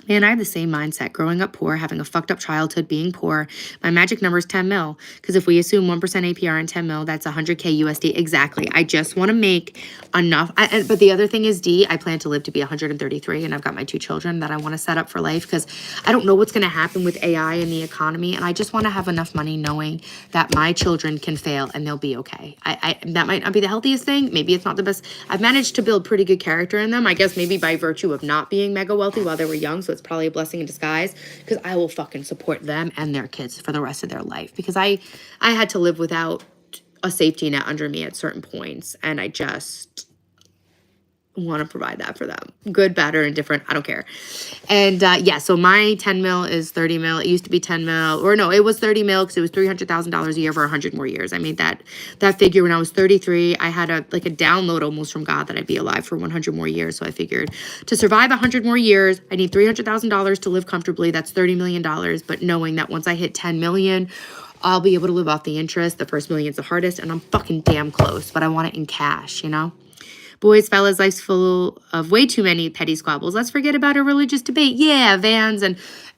Man, I have the same mindset. Growing up poor, having a fucked up childhood, being poor. My magic number is 10 mil. Because if we assume 1% APR and 10 mil, that's 100K USD. Exactly. I just want to make enough. But the other thing is, I plan to live to be 133, and I've got my 2 children that I want to set up for life because I don't know what's going to happen with AI and the economy. And I just want to have enough money knowing that my children can fail and they'll be okay. That might not be the healthiest thing. Maybe it's not the best. I've managed to build pretty good character in them. I guess maybe by virtue of not being mega wealthy while they were young. So it's probably a blessing in disguise because I will fucking support them and their kids for the rest of their life because I had to live without a safety net under me at certain points and I just want to provide that for them. Good, bad, or indifferent. I don't care. And yeah, so my 10 mil is 30 mil. It used to be 10 mil, or no, it was 30 mil because it was $300,000 a year for 100 more years. I made that figure when I was 33. I had a download almost from God that I'd be alive for 100 more years. So I figured to survive 100 more years, I need $300,000 to live comfortably. That's $30 million. But knowing that once I hit 10 million, I'll be able to live off the interest. The first million's the hardest, and I'm fucking damn close, but I want it in cash, you know? Boys, fellas, life's full of way too many petty squabbles. Let's forget about a religious debate. Yeah, Vans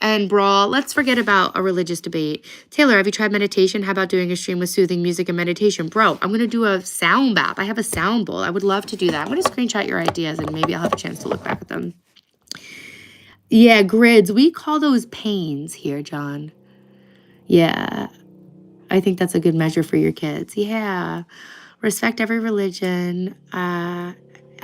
and brawl. Let's forget about a religious debate. Taylor, have you tried meditation? How about doing a stream with soothing music and meditation? Bro, I'm going to do a sound bath. I have a sound bowl. I would love to do that. I'm going to screenshot your ideas and maybe I'll have a chance to look back at them. Yeah, grids. We call those pains here, John. Yeah, I think that's a good measure for your kids. Yeah. Respect every religion. I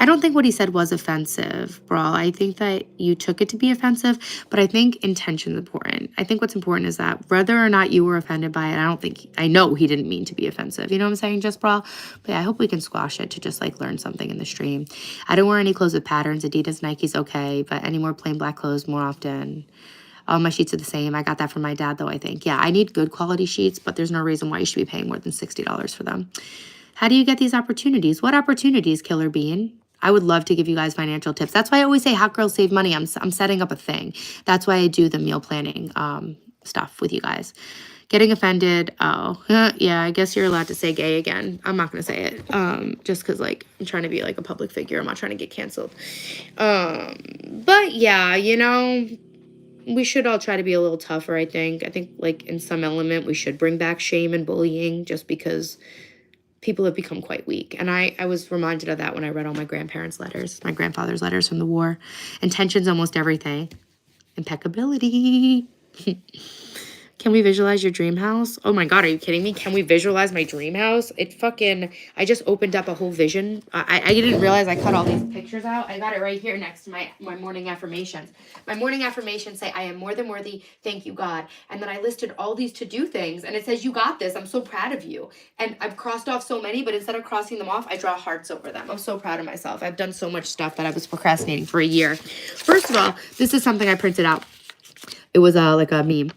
don't think what he said was offensive, Brawl. I think that you took it to be offensive, but I think intention is important. I think what's important is that whether or not you were offended by it, I know he didn't mean to be offensive. You know what I'm saying, just Brawl? But yeah, I hope we can squash it to just like learn something in the stream. I don't wear any clothes with patterns. Adidas, Nike's okay, but any more plain black clothes more often. All my sheets are the same. I got that from my dad, though, I think. Yeah, I need good quality sheets, but there's no reason why you should be paying more than $60 for them. How do you get these opportunities? What opportunities, Killer Bean? I would love to give you guys financial tips. That's why I always say Hot Girls Save Money. I'm setting up a thing. That's why I do the meal planning stuff with you guys. Getting offended. Oh, yeah, I guess you're allowed to say gay again. I'm not going to say it just because, like, I'm trying to be, like, a public figure. I'm not trying to get canceled. But, yeah, you know, we should all try to be a little tougher, I think. I think, like, in some element, we should bring back shame and bullying just because people have become quite weak. And I was reminded of that when I read all my grandparents' letters, my grandfather's letters from the war. Intention's almost everything. Impeccability. Can we visualize your dream house? Oh my God, are you kidding me? Can we visualize my dream house? I just opened up a whole vision. I didn't realize I cut all these pictures out. I got it right here next to my morning affirmations. My morning affirmations say, I am more than worthy. Thank you, God. And then I listed all these to-do things and it says, you got this. I'm so proud of you. And I've crossed off so many, but instead of crossing them off, I draw hearts over them. I'm so proud of myself. I've done so much stuff that I was procrastinating for a year. First of all, this is something I printed out. It was like a meme.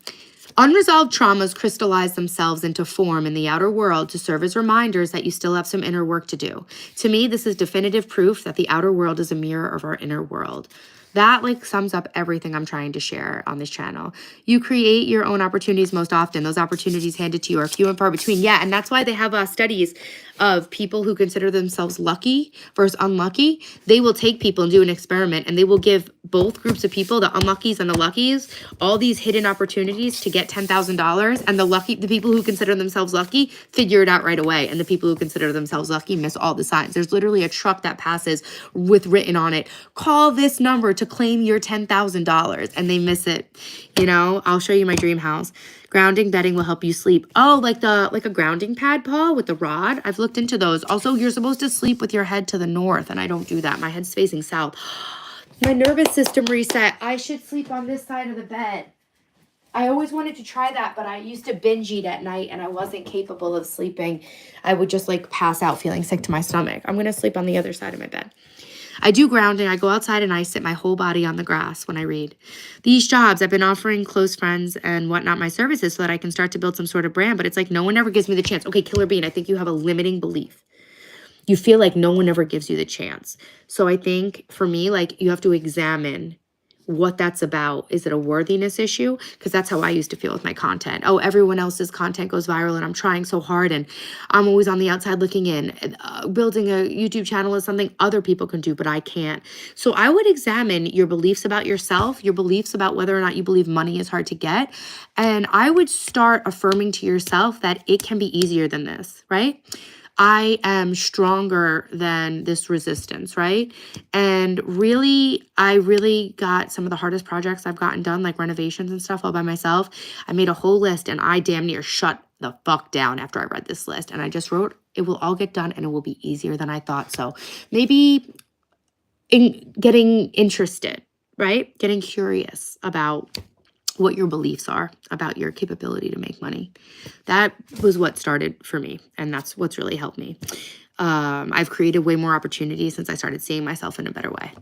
Unresolved traumas crystallize themselves into form in the outer world to serve as reminders that you still have some inner work to do. To me, this is definitive proof that the outer world is a mirror of our inner world. That like sums up everything I'm trying to share on this channel. You create your own opportunities most often. Those opportunities handed to you are few and far between. Yeah, and that's why they have studies of people who consider themselves lucky versus unlucky. They will take people and do an experiment and they will give both groups of people, the unluckies and the luckies, all these hidden opportunities to get $10,000. And the people who consider themselves lucky figure it out right away. And the people who consider themselves lucky miss all the signs. There's literally a truck that passes with written on it, call this number to claim your $10,000, and they miss it. You know, I'll show you my dream house. Grounding bedding will help you sleep. Oh, like a grounding pad, Paul, with the rod. I've looked into those. Also, you're supposed to sleep with your head to the north, and I don't do that. My head's facing south. My nervous system reset. I should sleep on this side of the bed. I always wanted to try that, but I used to binge eat at night, and I wasn't capable of sleeping. I would just like pass out feeling sick to my stomach. I'm going to sleep on the other side of my bed. I do grounding. I go outside and I sit my whole body on the grass when I read. These jobs, I've been offering close friends and whatnot my services so that I can start to build some sort of brand, but it's like no one ever gives me the chance. Okay, Killer Bean, I think you have a limiting belief. You feel like no one ever gives you the chance. So I think for me, like you have to examine what that's about. Is it a worthiness issue? Because that's how I used to feel with my content. Oh, everyone else's content goes viral and I'm trying so hard and I'm always on the outside looking in. Building a YouTube channel is something other people can do, but I can't. So I would examine your beliefs about yourself, your beliefs about whether or not you believe money is hard to get. And I would start affirming to yourself that it can be easier than this, right? I am stronger than this resistance, right? And really, I really got some of the hardest projects I've gotten done, like renovations and stuff all by myself. I made a whole list and I damn near shut the fuck down after I read this list. And I just wrote, it will all get done and it will be easier than I thought. So maybe in getting interested, right? Getting curious about what your beliefs are about your capability to make money. That was what started for me, and that's what's really helped me. I've created way more opportunities since I started seeing myself in a better way.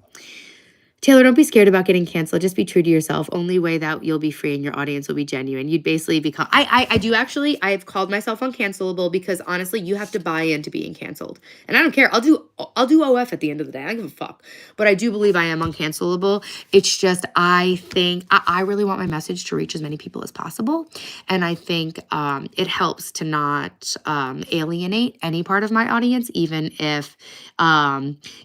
Taylor, don't be scared about getting canceled. Just be true to yourself. Only way that you'll be free and your audience will be genuine. You'd basically become, I do actually, I've called myself uncancelable because honestly, you have to buy into being canceled. And I don't care. I'll do OF at the end of the day. I don't give a fuck. But I do believe I am uncancelable. It's just, I think, I really want my message to reach as many people as possible. And I think it helps to not alienate any part of my audience, even if,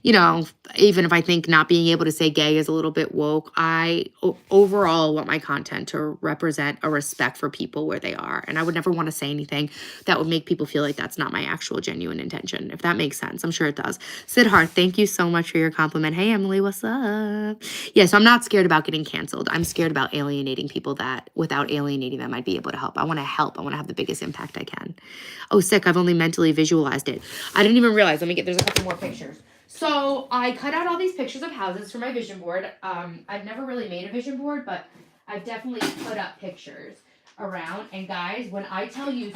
you know, even if I think not being able to say gay is a little bit woke, I overall want my content to represent a respect for people where they are. And I would never want to say anything that would make people feel like that's not my actual genuine intention, if that makes sense. I'm sure it does. Sid Hart, thank you so much for your compliment. Hey, Emily, what's up? Yeah, so I'm not scared about getting canceled. I'm scared about alienating people that without alienating them, I'd be able to help. I want to help. I want to have the biggest impact I can. Oh, sick. I've only mentally visualized it. I didn't even realize. There's a couple more pictures. So I cut out all these pictures of houses for my vision board. I've never really made a vision board, but I've definitely put up pictures around. And guys, when I tell you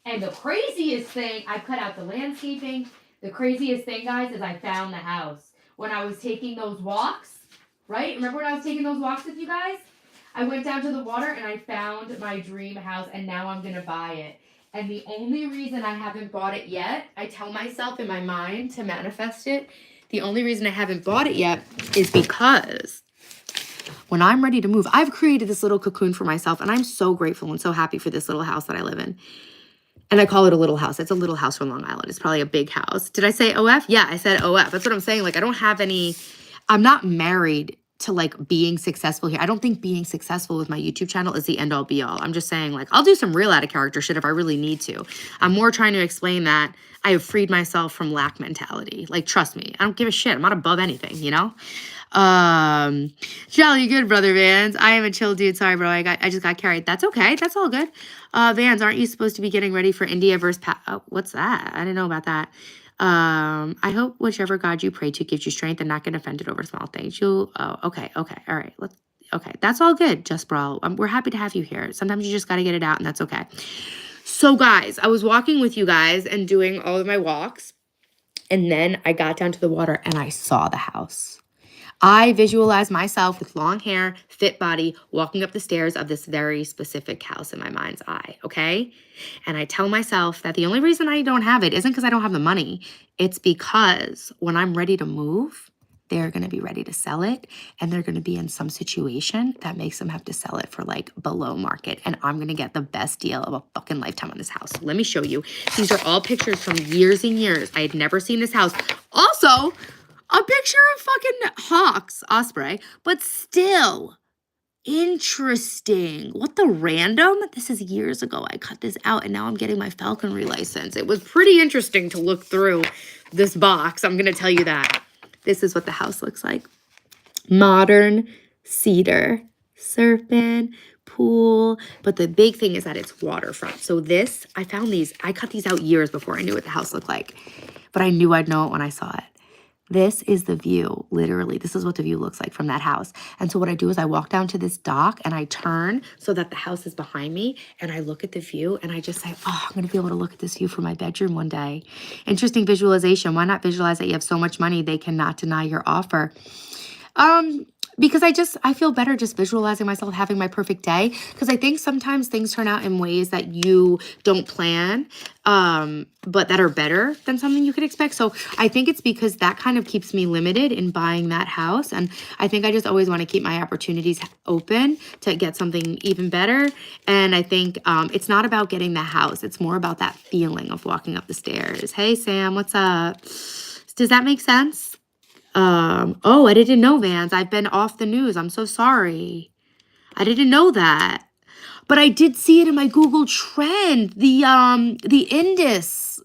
and the craziest thing, I've cut out the landscaping. The craziest thing, guys, is I found the house. When I was taking those walks, right? Remember when I was taking those walks with you guys? I went down to the water and I found my dream house and now I'm going to buy it. And the only reason I haven't bought it yet, I tell myself in my mind to manifest it. The only reason I haven't bought it yet is because when I'm ready to move, I've created this little cocoon for myself. And I'm so grateful and so happy for this little house that I live in. And I call it a little house. It's a little house from Long Island. It's probably a big house. Did I say OF? Yeah, I said OF. That's what I'm saying. Like, I don't have any, I'm not married to like being successful here. I don't think being successful with my YouTube channel is the end all be all. I'm just saying like, I'll do some real out of character shit if I really need to. I'm more trying to explain that I have freed myself from lack mentality. Like, trust me, I don't give a shit. I'm not above anything, you know? Jolly good, brother Vans. I am a chill dude. Sorry, bro. I just got carried. That's okay. That's all good. Vans, aren't you supposed to be getting ready for India versus what's that? I didn't know about that. I hope whichever God you pray to gives you strength and not get offended over small things. Okay. All right. Okay. That's all good. Just bro. We're happy to have you here. Sometimes you just got to get it out and that's okay. So guys, I was walking with you guys and doing all of my walks. And then I got down to the water and I saw the house. I visualized myself with long hair, fit body, walking up the stairs of this very specific house in my mind's eye, okay? And I tell myself that the only reason I don't have it isn't because I don't have the money. It's because when I'm ready to move, they're going to be ready to sell it. And they're going to be in some situation that makes them have to sell it for like below market. And I'm going to get the best deal of a fucking lifetime on this house. Let me show you. These are all pictures from years and years. I had never seen this house. Also, a picture of fucking hawks, osprey, but still interesting. What the random? This is years ago. I cut this out and now I'm getting my falconry license. It was pretty interesting to look through this box. I'm going to tell you that. This is what the house looks like. Modern cedar, serpent, pool. But the big thing is that it's waterfront. So this, I cut these out years before I knew what the house looked like. But I knew I'd know it when I saw it. This is the view, literally. This is what the view looks like from that house. And so what I do is I walk down to this dock and I turn so that the house is behind me and I look at the view and I just say, oh, I'm gonna be able to look at this view from my bedroom one day. Interesting visualization. Why not visualize that you have so much money they cannot deny your offer? Because I feel better just visualizing myself having my perfect day. Because I think sometimes things turn out in ways that you don't plan, but that are better than something you could expect. So I think it's because that kind of keeps me limited in buying that house. And I think I just always want to keep my opportunities open to get something even better. And I think it's not about getting the house. It's more about that feeling of walking up the stairs. Hey, Sam, what's up? Does that make sense? Oh, I didn't know, Vans. I've been off the news. I'm so sorry. I didn't know that. But I did see it in my Google trend. The Indus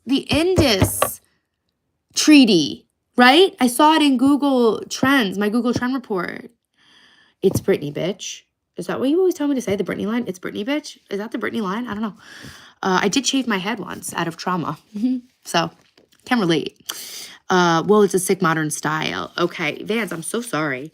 treaty, right? I saw it in Google Trends, my Google Trend report. It's Britney, bitch. Is that what you always tell me to say, the Britney line? It's Britney, bitch? Is that the Britney line? I don't know. I did shave my head once out of trauma. So, can relate. Well, it's a sick modern style. Okay, Vans, I'm so sorry.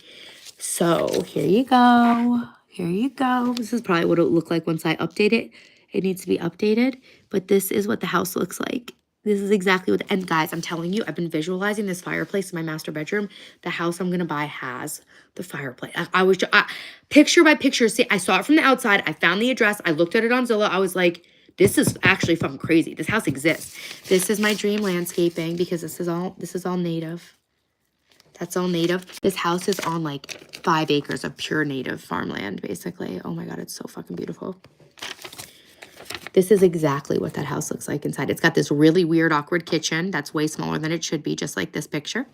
So here you go. Here you go. This is probably what it'll look like once I update it. It needs to be updated, but this is what the house looks like. This is exactly what, and guys, I'm telling you, I've been visualizing this fireplace in my master bedroom. The house I'm going to buy has the fireplace. I was just, picture by picture. See, I saw it from the outside. I found the address. I looked at it on Zillow. I was like, this is actually fucking crazy. This house exists. This is my dream landscaping because this is all native. That's all native. This house is on like 5 acres of pure native farmland, basically. Oh my God, it's so fucking beautiful. This is exactly what that house looks like inside. It's got this really weird, awkward kitchen that's way smaller than it should be, just like this picture.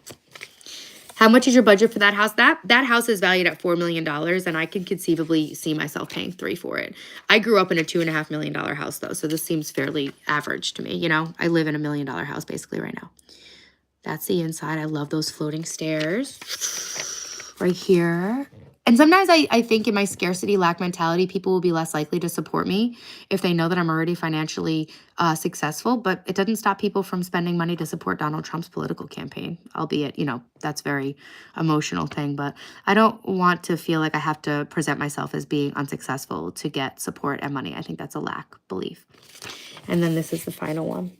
How much is your budget for that house? That house is valued at $4 million, and I can conceivably see myself paying 3 for it. I grew up in a $2.5 million house, though, so this seems fairly average to me. You know, I live in $1 million house basically right now. That's the inside. I love those floating stairs right here. And sometimes I think in my scarcity lack mentality, people will be less likely to support me if they know that I'm already financially successful. But it doesn't stop people from spending money to support Donald Trump's political campaign, albeit, you know, that's very emotional thing. But I don't want to feel like I have to present myself as being unsuccessful to get support and money. I think that's a lack belief. And then this is the final one.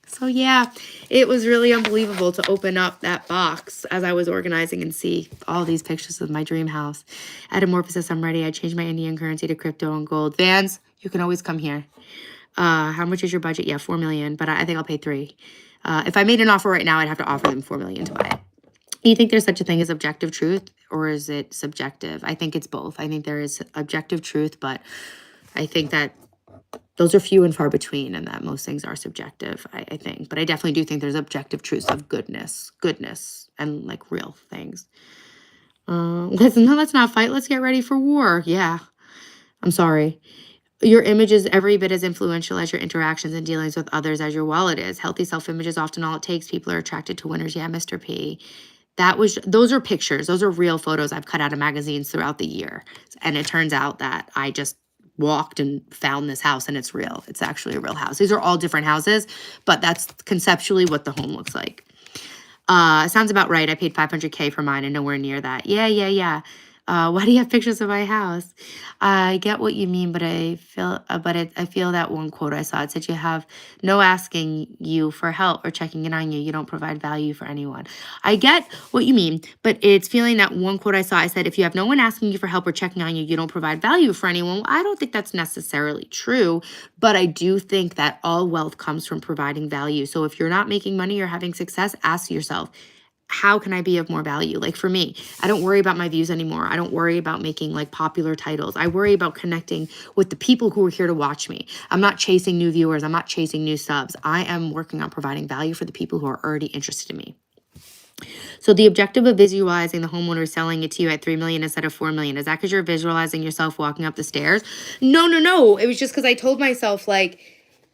So yeah, it was really unbelievable to open up that box as I was organizing and see all these pictures of my dream house. Metamorphosis, I'm ready. I changed my Indian currency to crypto and gold. Vans, you can always come here. How much is your budget? Yeah, 4 million, but I think I'll pay 3. If I made an offer right now, I'd have to offer them 4 million to buy it. Do you think there's such a thing as objective truth, or is it subjective? I think it's both. I think there is objective truth, but I think that those are few and far between, and that most things are subjective, I think. But I definitely do think there's objective truths of goodness, and like real things. Let's not fight. Let's get ready for war. Yeah, I'm sorry. Your image is every bit as influential as your interactions and dealings with others as your wallet is. Healthy self-image is often all it takes. People are attracted to winners. Yeah, Mr. P. Those are pictures. Those are real photos I've cut out of magazines throughout the year. And it turns out that I just walked and found this house, and it's real. It's actually a real house. These are all different houses, but that's conceptually what the home looks like. Sounds about right. I paid $500K for mine and nowhere near that. Yeah. Why do you have pictures of my house? I get what you mean, but I feel that one quote I saw, it said you have no asking you for help or checking in on you. You don't provide value for anyone. I get what you mean, but it's feeling that one quote I saw, I said, if you have no one asking you for help or checking on you, you don't provide value for anyone. Well, I don't think that's necessarily true, but I do think that all wealth comes from providing value. So if you're not making money or having success, ask yourself, how can I be of more value? Like for me, I don't worry about my views anymore. I don't worry about making like popular titles. I worry about connecting with the people who are here to watch me. I'm not chasing new viewers. I'm not chasing new subs. I am working on providing value for the people who are already interested in me. So the objective of visualizing the homeowner selling it to you at 3 million instead of 4 million, is that because you're visualizing yourself walking up the stairs? No. It was just because I told myself like,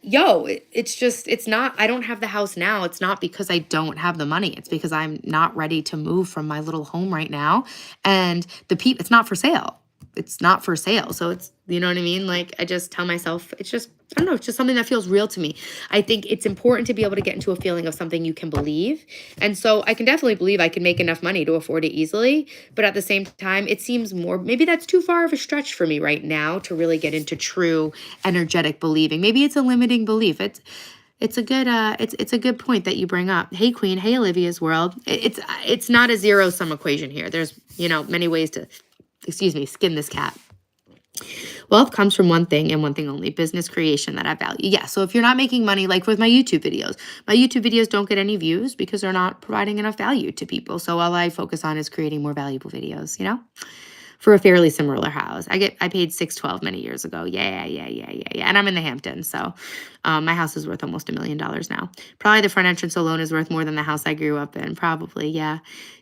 yo, it's not, I don't have the house now. It's not because I don't have the money. It's because I'm not ready to move from my little home right now. And it's not for sale. It's not for sale. So it's, you know what I mean? Like, I just tell myself, it's just, I don't know, it's just something that feels real to me. I think it's important to be able to get into a feeling of something you can believe. And so I can definitely believe I can make enough money to afford it easily. But at the same time, it seems maybe that's too far of a stretch for me right now to really get into true energetic believing. Maybe it's a limiting belief. It's a good point that you bring up. Hey, Queen. Hey, Olivia's World. It's not a zero-sum equation here. There's, many ways to, skin this cat. Wealth comes from one thing and one thing only, business creation that I value. Yeah, so if you're not making money, like with my YouTube videos don't get any views because they're not providing enough value to people. So all I focus on is creating more valuable videos, for a fairly similar house. I paid $612 many years ago. Yeah. And I'm in the Hamptons, so my house is worth almost $1 million now. Probably the front entrance alone is worth more than the house I grew up in. Probably, yeah.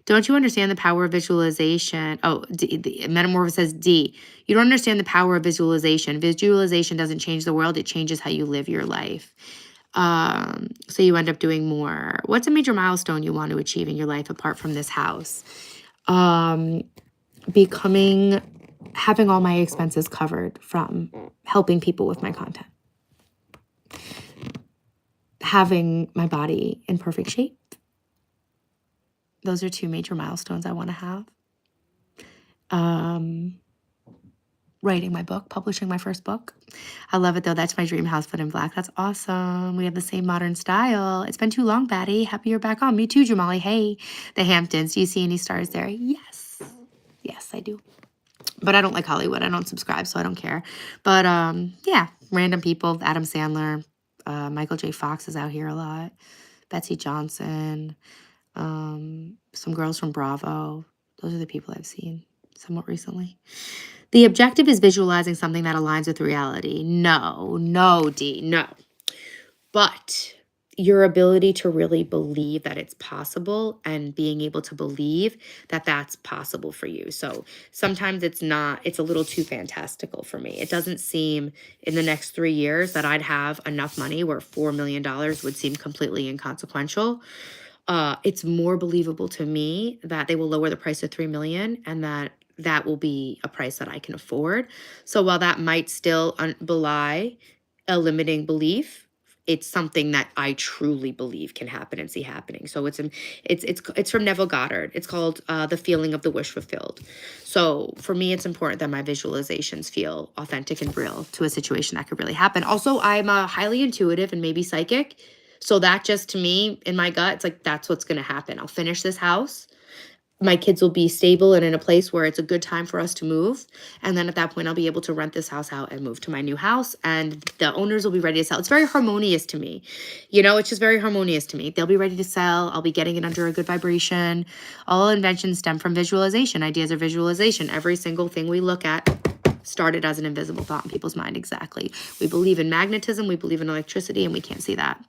Don't you understand the power of visualization? Oh, the Metamorphosis says D. You don't understand the power of visualization. Visualization doesn't change the world. It changes how you live your life. So you end up doing more. What's a major milestone you want to achieve in your life apart from this house? Having all my expenses covered from helping people with my content. Having my body in perfect shape. Those are 2 major milestones I want to have. writing my book, publishing my first book. I love it though. That's my dream house, but in black. That's awesome. We have the same modern style. It's been too long, Batty. Happy you're back on. Me too, Jamali. Hey, the Hamptons. Do you see any stars there? Yes. Yes, I do. But I don't like Hollywood. I don't subscribe, so I don't care. But yeah, random people. Adam Sandler, Michael J. Fox is out here a lot. Betsy Johnson, some girls from Bravo. Those are the people I've seen somewhat recently. The objective is visualizing something that aligns with reality. No, D, no. But your ability to really believe that it's possible and being able to believe that that's possible for you. So sometimes it's not, it's a little too fantastical for me. It doesn't seem in the next 3 years that I'd have enough money where $4 million would seem completely inconsequential. It's more believable to me that they will lower the price to 3 million and that will be a price that I can afford. So while that might still belie a limiting belief, it's something that I truly believe can happen and see happening. So it's from Neville Goddard. It's called The Feeling of the Wish Fulfilled. So for me, it's important that my visualizations feel authentic and real to a situation that could really happen. Also, I'm highly intuitive and maybe psychic. So that just to me, in my gut, it's like, that's what's going to happen. I'll finish this house. My kids will be stable and in a place where it's a good time for us to move. And then at that point, I'll be able to rent this house out and move to my new house. And the owners will be ready to sell. It's very harmonious to me. You know, it's just very harmonious to me. They'll be ready to sell. I'll be getting it under a good vibration. All inventions stem from visualization. Ideas are visualization. Every single thing we look at started as an invisible thought in people's mind. Exactly. We believe in magnetism. We believe in electricity, and we can't see that.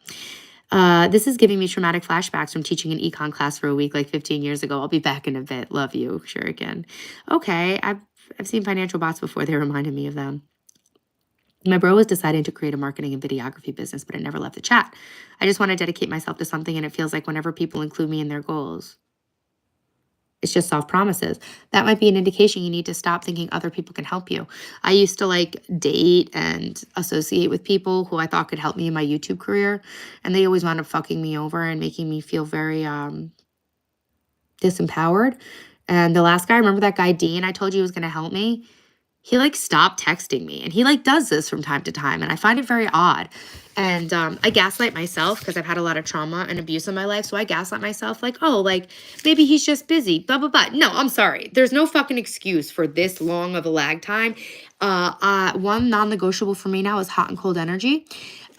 This is giving me traumatic flashbacks from teaching an econ class for a week like 15 years ago. I'll be back in a bit. Love you, Shuriken. Okay, I've seen financial bots before. They reminded me of them. My bro was deciding to create a marketing and videography business, but it never left the chat. I just want to dedicate myself to something, and it feels like whenever people include me in their goals, it's just soft promises. That might be an indication you need to stop thinking other people can help you. I used to like date and associate with people who I thought could help me in my YouTube career. And they always wound up fucking me over and making me feel very disempowered. And the last guy, remember that guy Dean I told you was going to help me? He like stopped texting me, and he like does this from time to time, and I find it very odd. And I gaslight myself because I've had a lot of trauma and abuse in my life. So I gaslight myself like, oh, like maybe he's just busy, blah, blah, blah. No, I'm sorry. There's no fucking excuse for this long of a lag time. One non-negotiable for me now is hot and cold energy.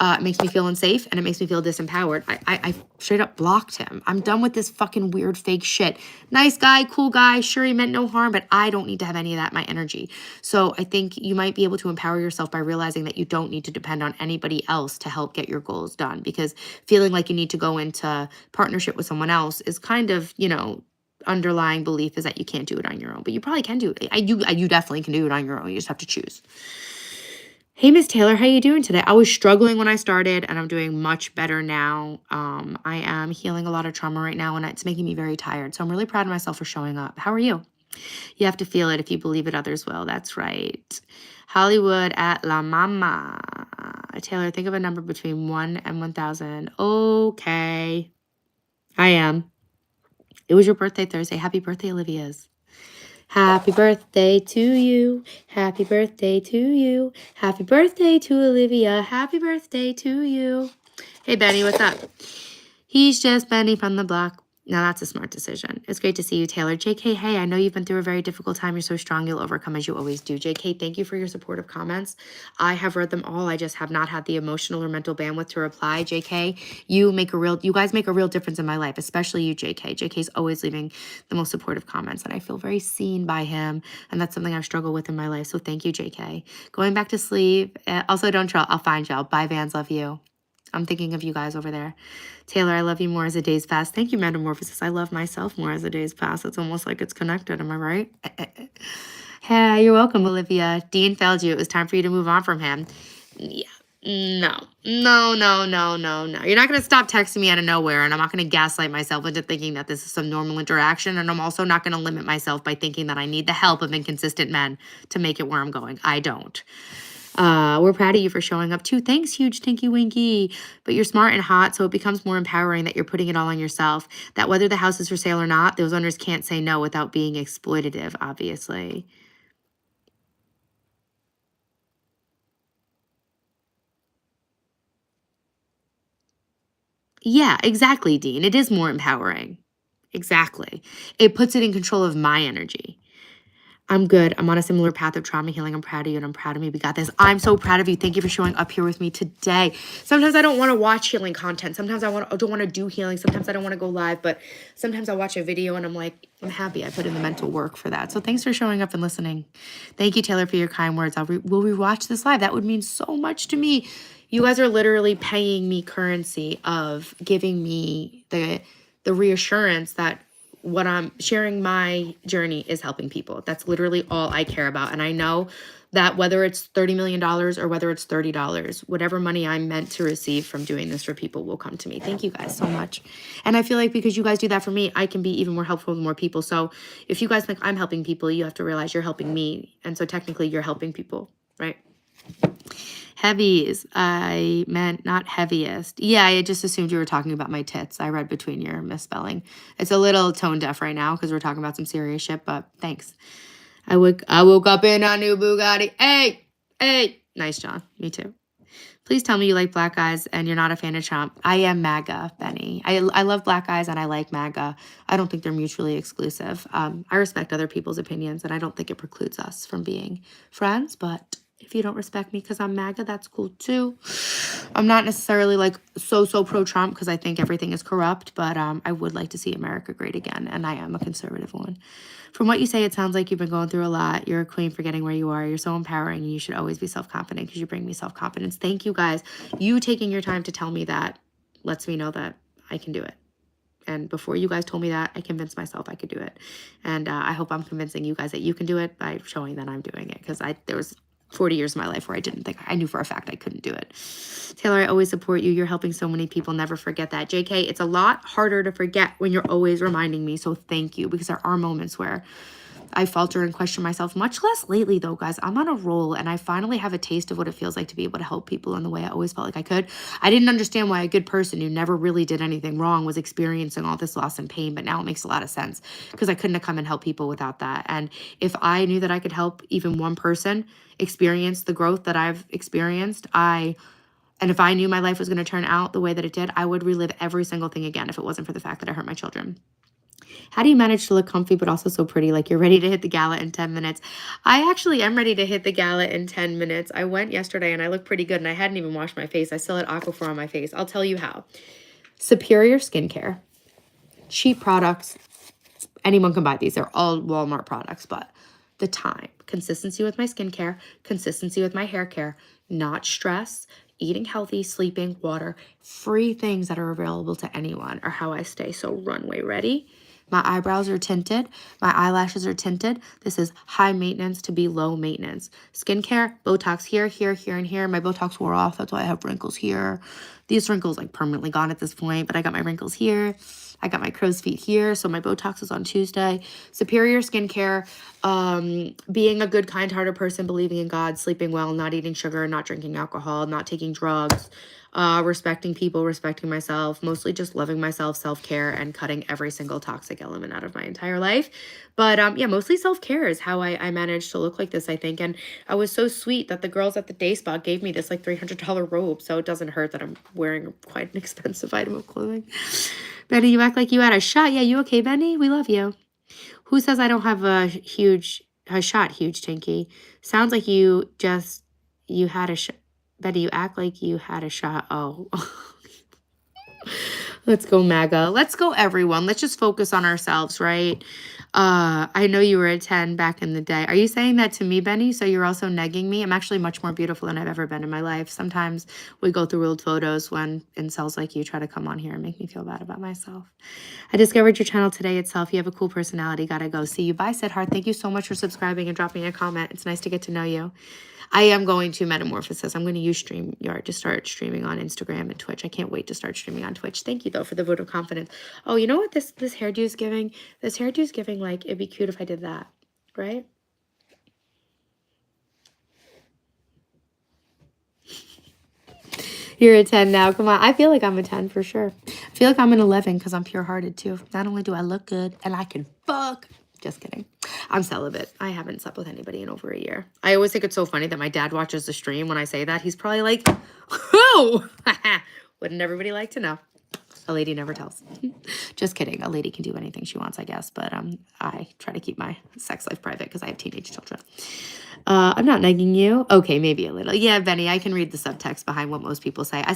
It makes me feel unsafe and it makes me feel disempowered. I straight up blocked him. I'm done with this fucking weird fake shit. Nice guy, cool guy, sure he meant no harm, but I don't need to have any of that in my energy. So I think you might be able to empower yourself by realizing that you don't need to depend on anybody else to help get your goals done, because feeling like you need to go into partnership with someone else is kind of, you know, underlying belief is that you can't do it on your own, but you probably can do it. You definitely can do it on your own. You just have to choose. Hey, Miss Taylor, how you doing today? I was struggling when I started, and I'm doing much better now. I am healing a lot of trauma right now, and it's making me very tired. So I'm really proud of myself for showing up. How are you? You have to feel it. If you believe it, others will. That's right. Hollywood at La Mama. Taylor, think of a number between 1 and 1,000. Okay. I am. It was your birthday Thursday. Happy birthday, Olivia's. Happy birthday to you. Happy birthday to you. Happy birthday to Olivia. Happy birthday to you. Hey, Benny, what's up? He's just Benny from the block. Now that's a smart decision. It's great to see you, Taylor. JK, hey, I know you've been through a very difficult time. You're so strong. You'll overcome as you always do. JK, thank you for your supportive comments. I have read them all. I just have not had the emotional or mental bandwidth to reply. JK, you guys make a real difference in my life, especially you, JK. JK's always leaving the most supportive comments, and I feel very seen by him, and that's something I've struggled with in my life. So thank you, JK. Going back to sleep. Also, don't troll. I'll find y'all. Bye, Vans. Love you. I'm thinking of you guys over there. Taylor, I love you more as the days pass. Thank you, Metamorphosis. I love myself more as the days pass. It's almost like it's connected. Am I right? Hey, you're welcome, Olivia. Dean failed you. It was time for you to move on from him. Yeah. No. You're not going to stop texting me out of nowhere, and I'm not going to gaslight myself into thinking that this is some normal interaction, and I'm also not going to limit myself by thinking that I need the help of inconsistent men to make it where I'm going. I don't. We're proud of you for showing up too. Thanks, huge Tinky Winky. But you're smart and hot, so it becomes more empowering that you're putting it all on yourself. That whether the house is for sale or not, those owners can't say no without being exploitative, obviously. Yeah, exactly, Dean. It is more empowering. Exactly. It puts it in control of my energy. I'm good. I'm on a similar path of trauma healing. I'm proud of you and I'm proud of me. We got this. I'm so proud of you. Thank you for showing up here with me today. Sometimes I don't want to watch healing content. Sometimes I don't want to do healing. Sometimes I don't want to go live, but sometimes I watch a video and I'm like, I'm happy I put in the mental work for that. So thanks for showing up and listening. Thank you, Taylor, for your kind words. We'll rewatch this live. That would mean so much to me. You guys are literally paying me currency of giving me the reassurance that what I'm sharing, my journey is helping people. That's literally all I care about. And I know that whether it's $30 million or whether it's $30, whatever money I'm meant to receive from doing this for people will come to me. Thank you guys so much. And I feel like because you guys do that for me, I can be even more helpful to more people. So if you guys think I'm helping people, you have to realize you're helping me. And so technically you're helping people, right? Heavies. I meant not heaviest. Yeah, I just assumed you were talking about my tits. I read between your misspelling. It's a little tone deaf right now because we're talking about some serious shit, but thanks. I woke up in a new Bugatti. Hey, hey. Nice, John. Me too. Please tell me you like black guys and you're not a fan of Trump. I am MAGA, Benny. I love black guys and I like MAGA. I don't think they're mutually exclusive. I respect other people's opinions and I don't think it precludes us from being friends, but if you don't respect me because I'm MAGA, that's cool too. I'm not necessarily like so pro-Trump because I think everything is corrupt, but I would like to see America great again, and I am a conservative one. From what you say, it sounds like you've been going through a lot. You're a queen for getting where you are. You're so empowering, and you should always be self-confident because you bring me self-confidence. Thank you, guys. You taking your time to tell me that lets me know that I can do it. And before you guys told me that, I convinced myself I could do it. And I hope I'm convincing you guys that you can do it by showing that I'm doing it, because there was 40 years of my life where I didn't think, I knew for a fact I couldn't do it. Taylor, I always support you. You're helping so many people. Never forget that. JK, it's a lot harder to forget when you're always reminding me. So thank you, because there are moments where I falter and question myself, much less lately though, guys. I'm on a roll and I finally have a taste of what it feels like to be able to help people in the way I always felt like I could. I didn't understand why a good person who never really did anything wrong was experiencing all this loss and pain, but now it makes a lot of sense because I couldn't have come and helped people without that. And if I knew that I could help even one person experience the growth that I've experienced, and if I knew my life was going to turn out the way that it did, I would relive every single thing again if it wasn't for the fact that I hurt my children. How do you manage to look comfy but also so pretty, like you're ready to hit the gala in 10 minutes? I actually am ready to hit the gala in 10 minutes. I went yesterday and I looked pretty good and I hadn't even washed my face. I still had Aquaphor on my face. I'll tell you how. Superior skincare, cheap products. Anyone can buy these. They're all Walmart products, but the time, consistency with my skincare, consistency with my hair care, not stress, eating healthy, sleeping, water, free things that are available to anyone are how I stay so runway ready. My eyebrows are tinted. My eyelashes are tinted. This is high maintenance to be low maintenance. Skincare, Botox here, here, here, and here. My Botox wore off. That's why I have wrinkles here. These wrinkles like permanently gone at this point, but I got my wrinkles here. I got my crow's feet here. So my Botox is on Tuesday. Superior skincare, being a good, kind-hearted person, believing in God, sleeping well, not eating sugar, not drinking alcohol, not taking drugs, respecting people, respecting myself, mostly just loving myself, self-care, and cutting every single toxic element out of my entire life. But yeah, mostly self-care is how I managed to look like this, I think. And I was so sweet that the girls at the day spa gave me this like $300 robe, so it doesn't hurt that I'm wearing quite an expensive item of clothing. Benny, you act like you had a shot. Yeah, you okay, Benny? We love you. Who says I don't have a shot, huge Tinky? Sounds like you had a shot. Betty, you act like you had a shot. Oh. Let's go, MAGA. Let's go, everyone. Let's just focus on ourselves, right? I know you were a 10 back in the day. Are you saying that to me, Benny? So you're also negging me? I'm actually much more beautiful than I've ever been in my life. Sometimes we go through old photos when incels like you try to come on here and make me feel bad about myself. I discovered your channel today itself. You have a cool personality. Gotta go. See you. Bye, Sid Hart. Thank you so much for subscribing and dropping a comment. It's nice to get to know you. I am going to Metamorphosis. I'm going to use StreamYard to start streaming on Instagram and Twitch. I can't wait to start streaming on Twitch. Thank you, though, for the vote of confidence. Oh, you know what this hairdo is giving? This hairdo is giving, like, it'd be cute if I did that, right? You're a 10 now. Come on. I feel like I'm a 10 for sure. I feel like I'm an 11 because I'm pure-hearted, too. Not only do I look good, and I can fuck. Just kidding. I'm celibate. I haven't slept with anybody in over a year. I always think it's so funny that my dad watches the stream when I say that. He's probably like, who? Wouldn't everybody like to know? A lady never tells. Just kidding. A lady can do anything she wants, I guess. But I try to keep my sex life private because I have teenage children. I'm not negging you. Okay, maybe a little. Yeah, Benny, I can read the subtext behind what most people say. I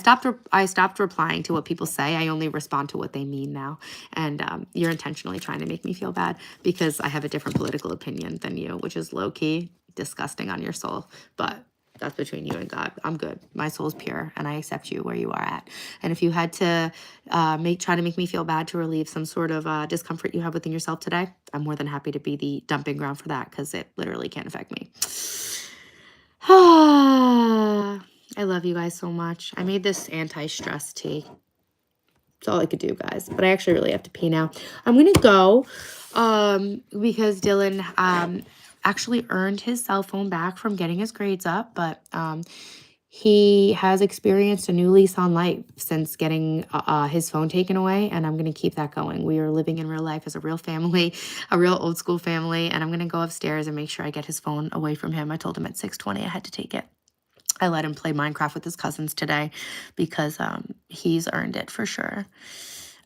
stopped replying to what people say. I only respond to what they mean now. And you're intentionally trying to make me feel bad because I have a different political opinion than you, which is low-key disgusting on your soul. But that's between you and God. I'm good. My soul's pure, and I accept you where you are at. And if you had to try to make me feel bad to relieve some sort of discomfort you have within yourself today, I'm more than happy to be the dumping ground for that because it literally can't affect me. I love you guys so much. I made this anti-stress tea. That's all I could do, guys. But I actually really have to pee now. I'm going to go because Dylan actually earned his cell phone back from getting his grades up. But he has experienced a new lease on life since getting his phone taken away. And I'm going to keep that going. We are living in real life as a real family, a real old school family. And I'm going to go upstairs and make sure I get his phone away from him. I told him at 6:20 I had to take it. I let him play Minecraft with his cousins today because he's earned it for sure.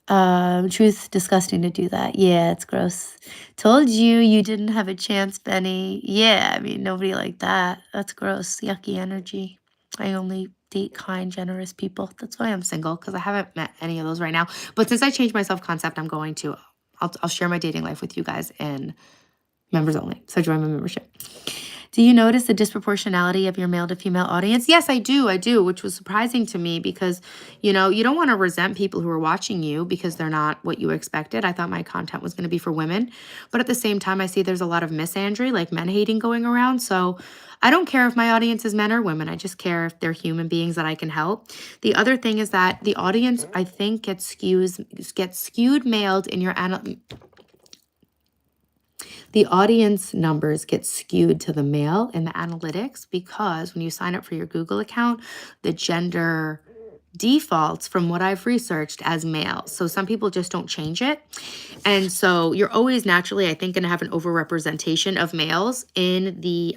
Truth, disgusting to do that. Yeah, it's gross. Told you didn't have a chance, Benny. Yeah, I mean, nobody like that. That's gross. Yucky energy. I only date kind, generous people. That's why I'm single, because I haven't met any of those right now. But since I changed my self-concept, I'm going to, I'll share my dating life with you guys in members only. So join my membership. Do you notice the disproportionality of your male to female audience? Yes, I do, which was surprising to me because, you know, you don't want to resent people who are watching you because they're not what you expected. I thought my content was going to be for women, but at the same time, I see there's a lot of misandry, like men hating going around. So I don't care if my audience is men or women. I just care if they're human beings that I can help. The other thing is that the audience, I think, gets skewed mailed in your the audience numbers get skewed to the male in the analytics because when you sign up for your Google account, the gender defaults from what I've researched as male. So some people just don't change it. And so you're always naturally, I think, going to have an overrepresentation of males in the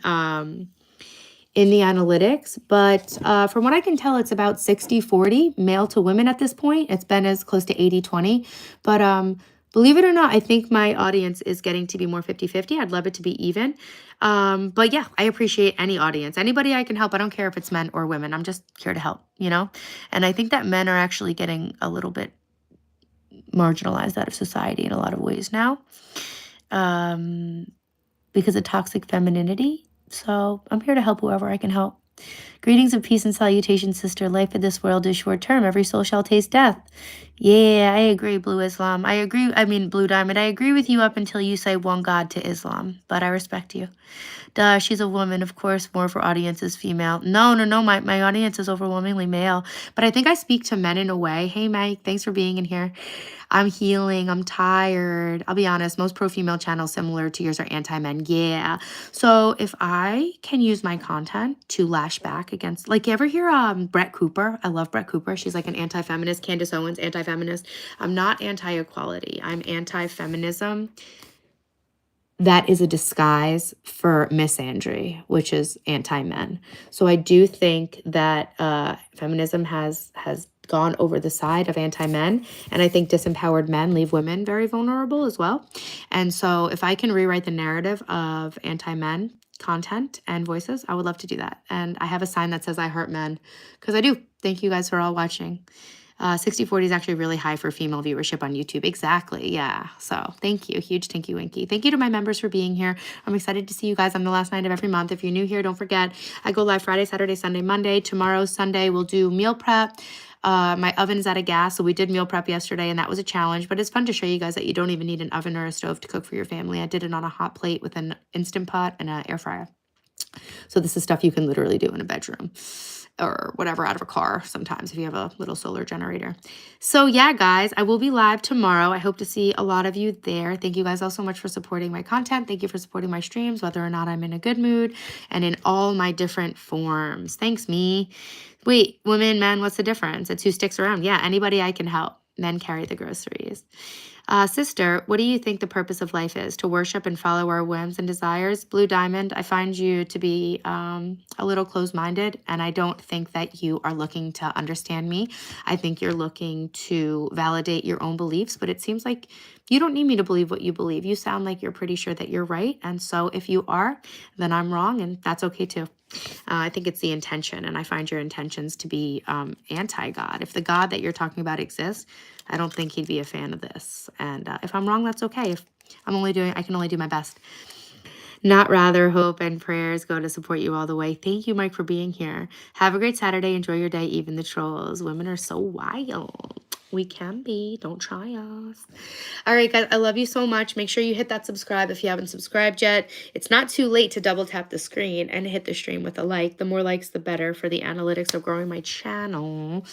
analytics. But from what I can tell, it's about 60-40 male to women at this point. It's been as close to 80-20. But believe it or not, I think my audience is getting to be more 50-50. I'd love it to be even. But yeah, I appreciate any audience. Anybody I can help. I don't care if it's men or women. I'm just here to help, you know? And I think that men are actually getting a little bit marginalized out of society in a lot of ways now because of toxic femininity. So I'm here to help whoever I can help. Greetings of peace and salutation, sister. Life in this world is short term. Every soul shall taste death. Yeah, I agree, Blue Islam. Blue Diamond. I agree with you up until you say one God to Islam, but I respect you. Duh, she's a woman, of course. More of her audience is female. No. My audience is overwhelmingly male, but I think I speak to men in a way. Hey, Mike, thanks for being in here. I'm healing. I'm tired. I'll be honest. Most pro-female channels similar to yours are anti-men. Yeah. So if I can use my content to lash back against, like, you ever hear Brett Cooper? I love Brett Cooper. She's like an anti-feminist. Candace Owens, anti-feminist. I'm not anti-equality. I'm anti-feminism. That is a disguise for misandry, which is anti-men. So I do think that feminism has gone over the side of anti-men, and I think disempowered men leave women very vulnerable as well. And so if I can rewrite the narrative of anti-men content and voices, I would love to do that. And I have a sign that says I heart men, because I do. Thank you guys for all watching. 60-40 is actually really high for female viewership on YouTube. Exactly. Yeah. So thank you. Huge thank you, Winky. Thank you to my members for being here. I'm excited to see you guys on the last night of every month. If you're new here, don't forget, I go live Friday, Saturday, Sunday, Monday. Tomorrow, Sunday, we'll do meal prep. My oven's out of gas, so we did meal prep yesterday, and that was a challenge, but it's fun to show you guys that you don't even need an oven or a stove to cook for your family. I did it on a hot plate with an Instant Pot and an air fryer. So this is stuff you can literally do in a bedroom or whatever, out of a car sometimes if you have a little solar generator. So yeah, guys, I will be live tomorrow. I hope to see a lot of you there. Thank you guys all so much for supporting my content. Thank you for supporting my streams, whether or not I'm in a good mood and in all my different forms. Thanks, me. Wait, women, men, what's the difference? It's who sticks around. Yeah, anybody I can help. then carry the groceries. Sister, what do you think the purpose of life is? To worship and follow our whims and desires? Blue Diamond, I find you to be a little closed-minded, and I don't think that you are looking to understand me. I think you're looking to validate your own beliefs, but it seems like you don't need me to believe what you believe. You sound like you're pretty sure that you're right, and so if you are, then I'm wrong, and that's okay too. I think it's the intention, and I find your intentions to be anti-God. If the God that you're talking about exists, I don't think he'd be a fan of this. And if I'm wrong, that's okay. If I can only do my best. Not rather, hope and prayers go to support you all the way. Thank you, Mike, for being here. Have a great Saturday. Enjoy your day, even the trolls. Women are so wild. We can be. Don't try us. All right, guys, I love you so much. Make sure you hit that subscribe if you haven't subscribed yet. It's not too late to double tap the screen and hit the stream with a like. The more likes, the better for the analytics of growing my channel.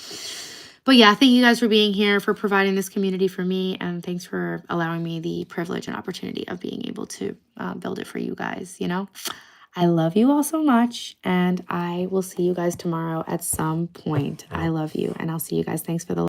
But yeah, thank you guys for being here, for providing this community for me, and thanks for allowing me the privilege and opportunity of being able to build it for you guys, you know? I love you all so much, and I will see you guys tomorrow at some point. I love you, and I'll see you guys. Thanks for the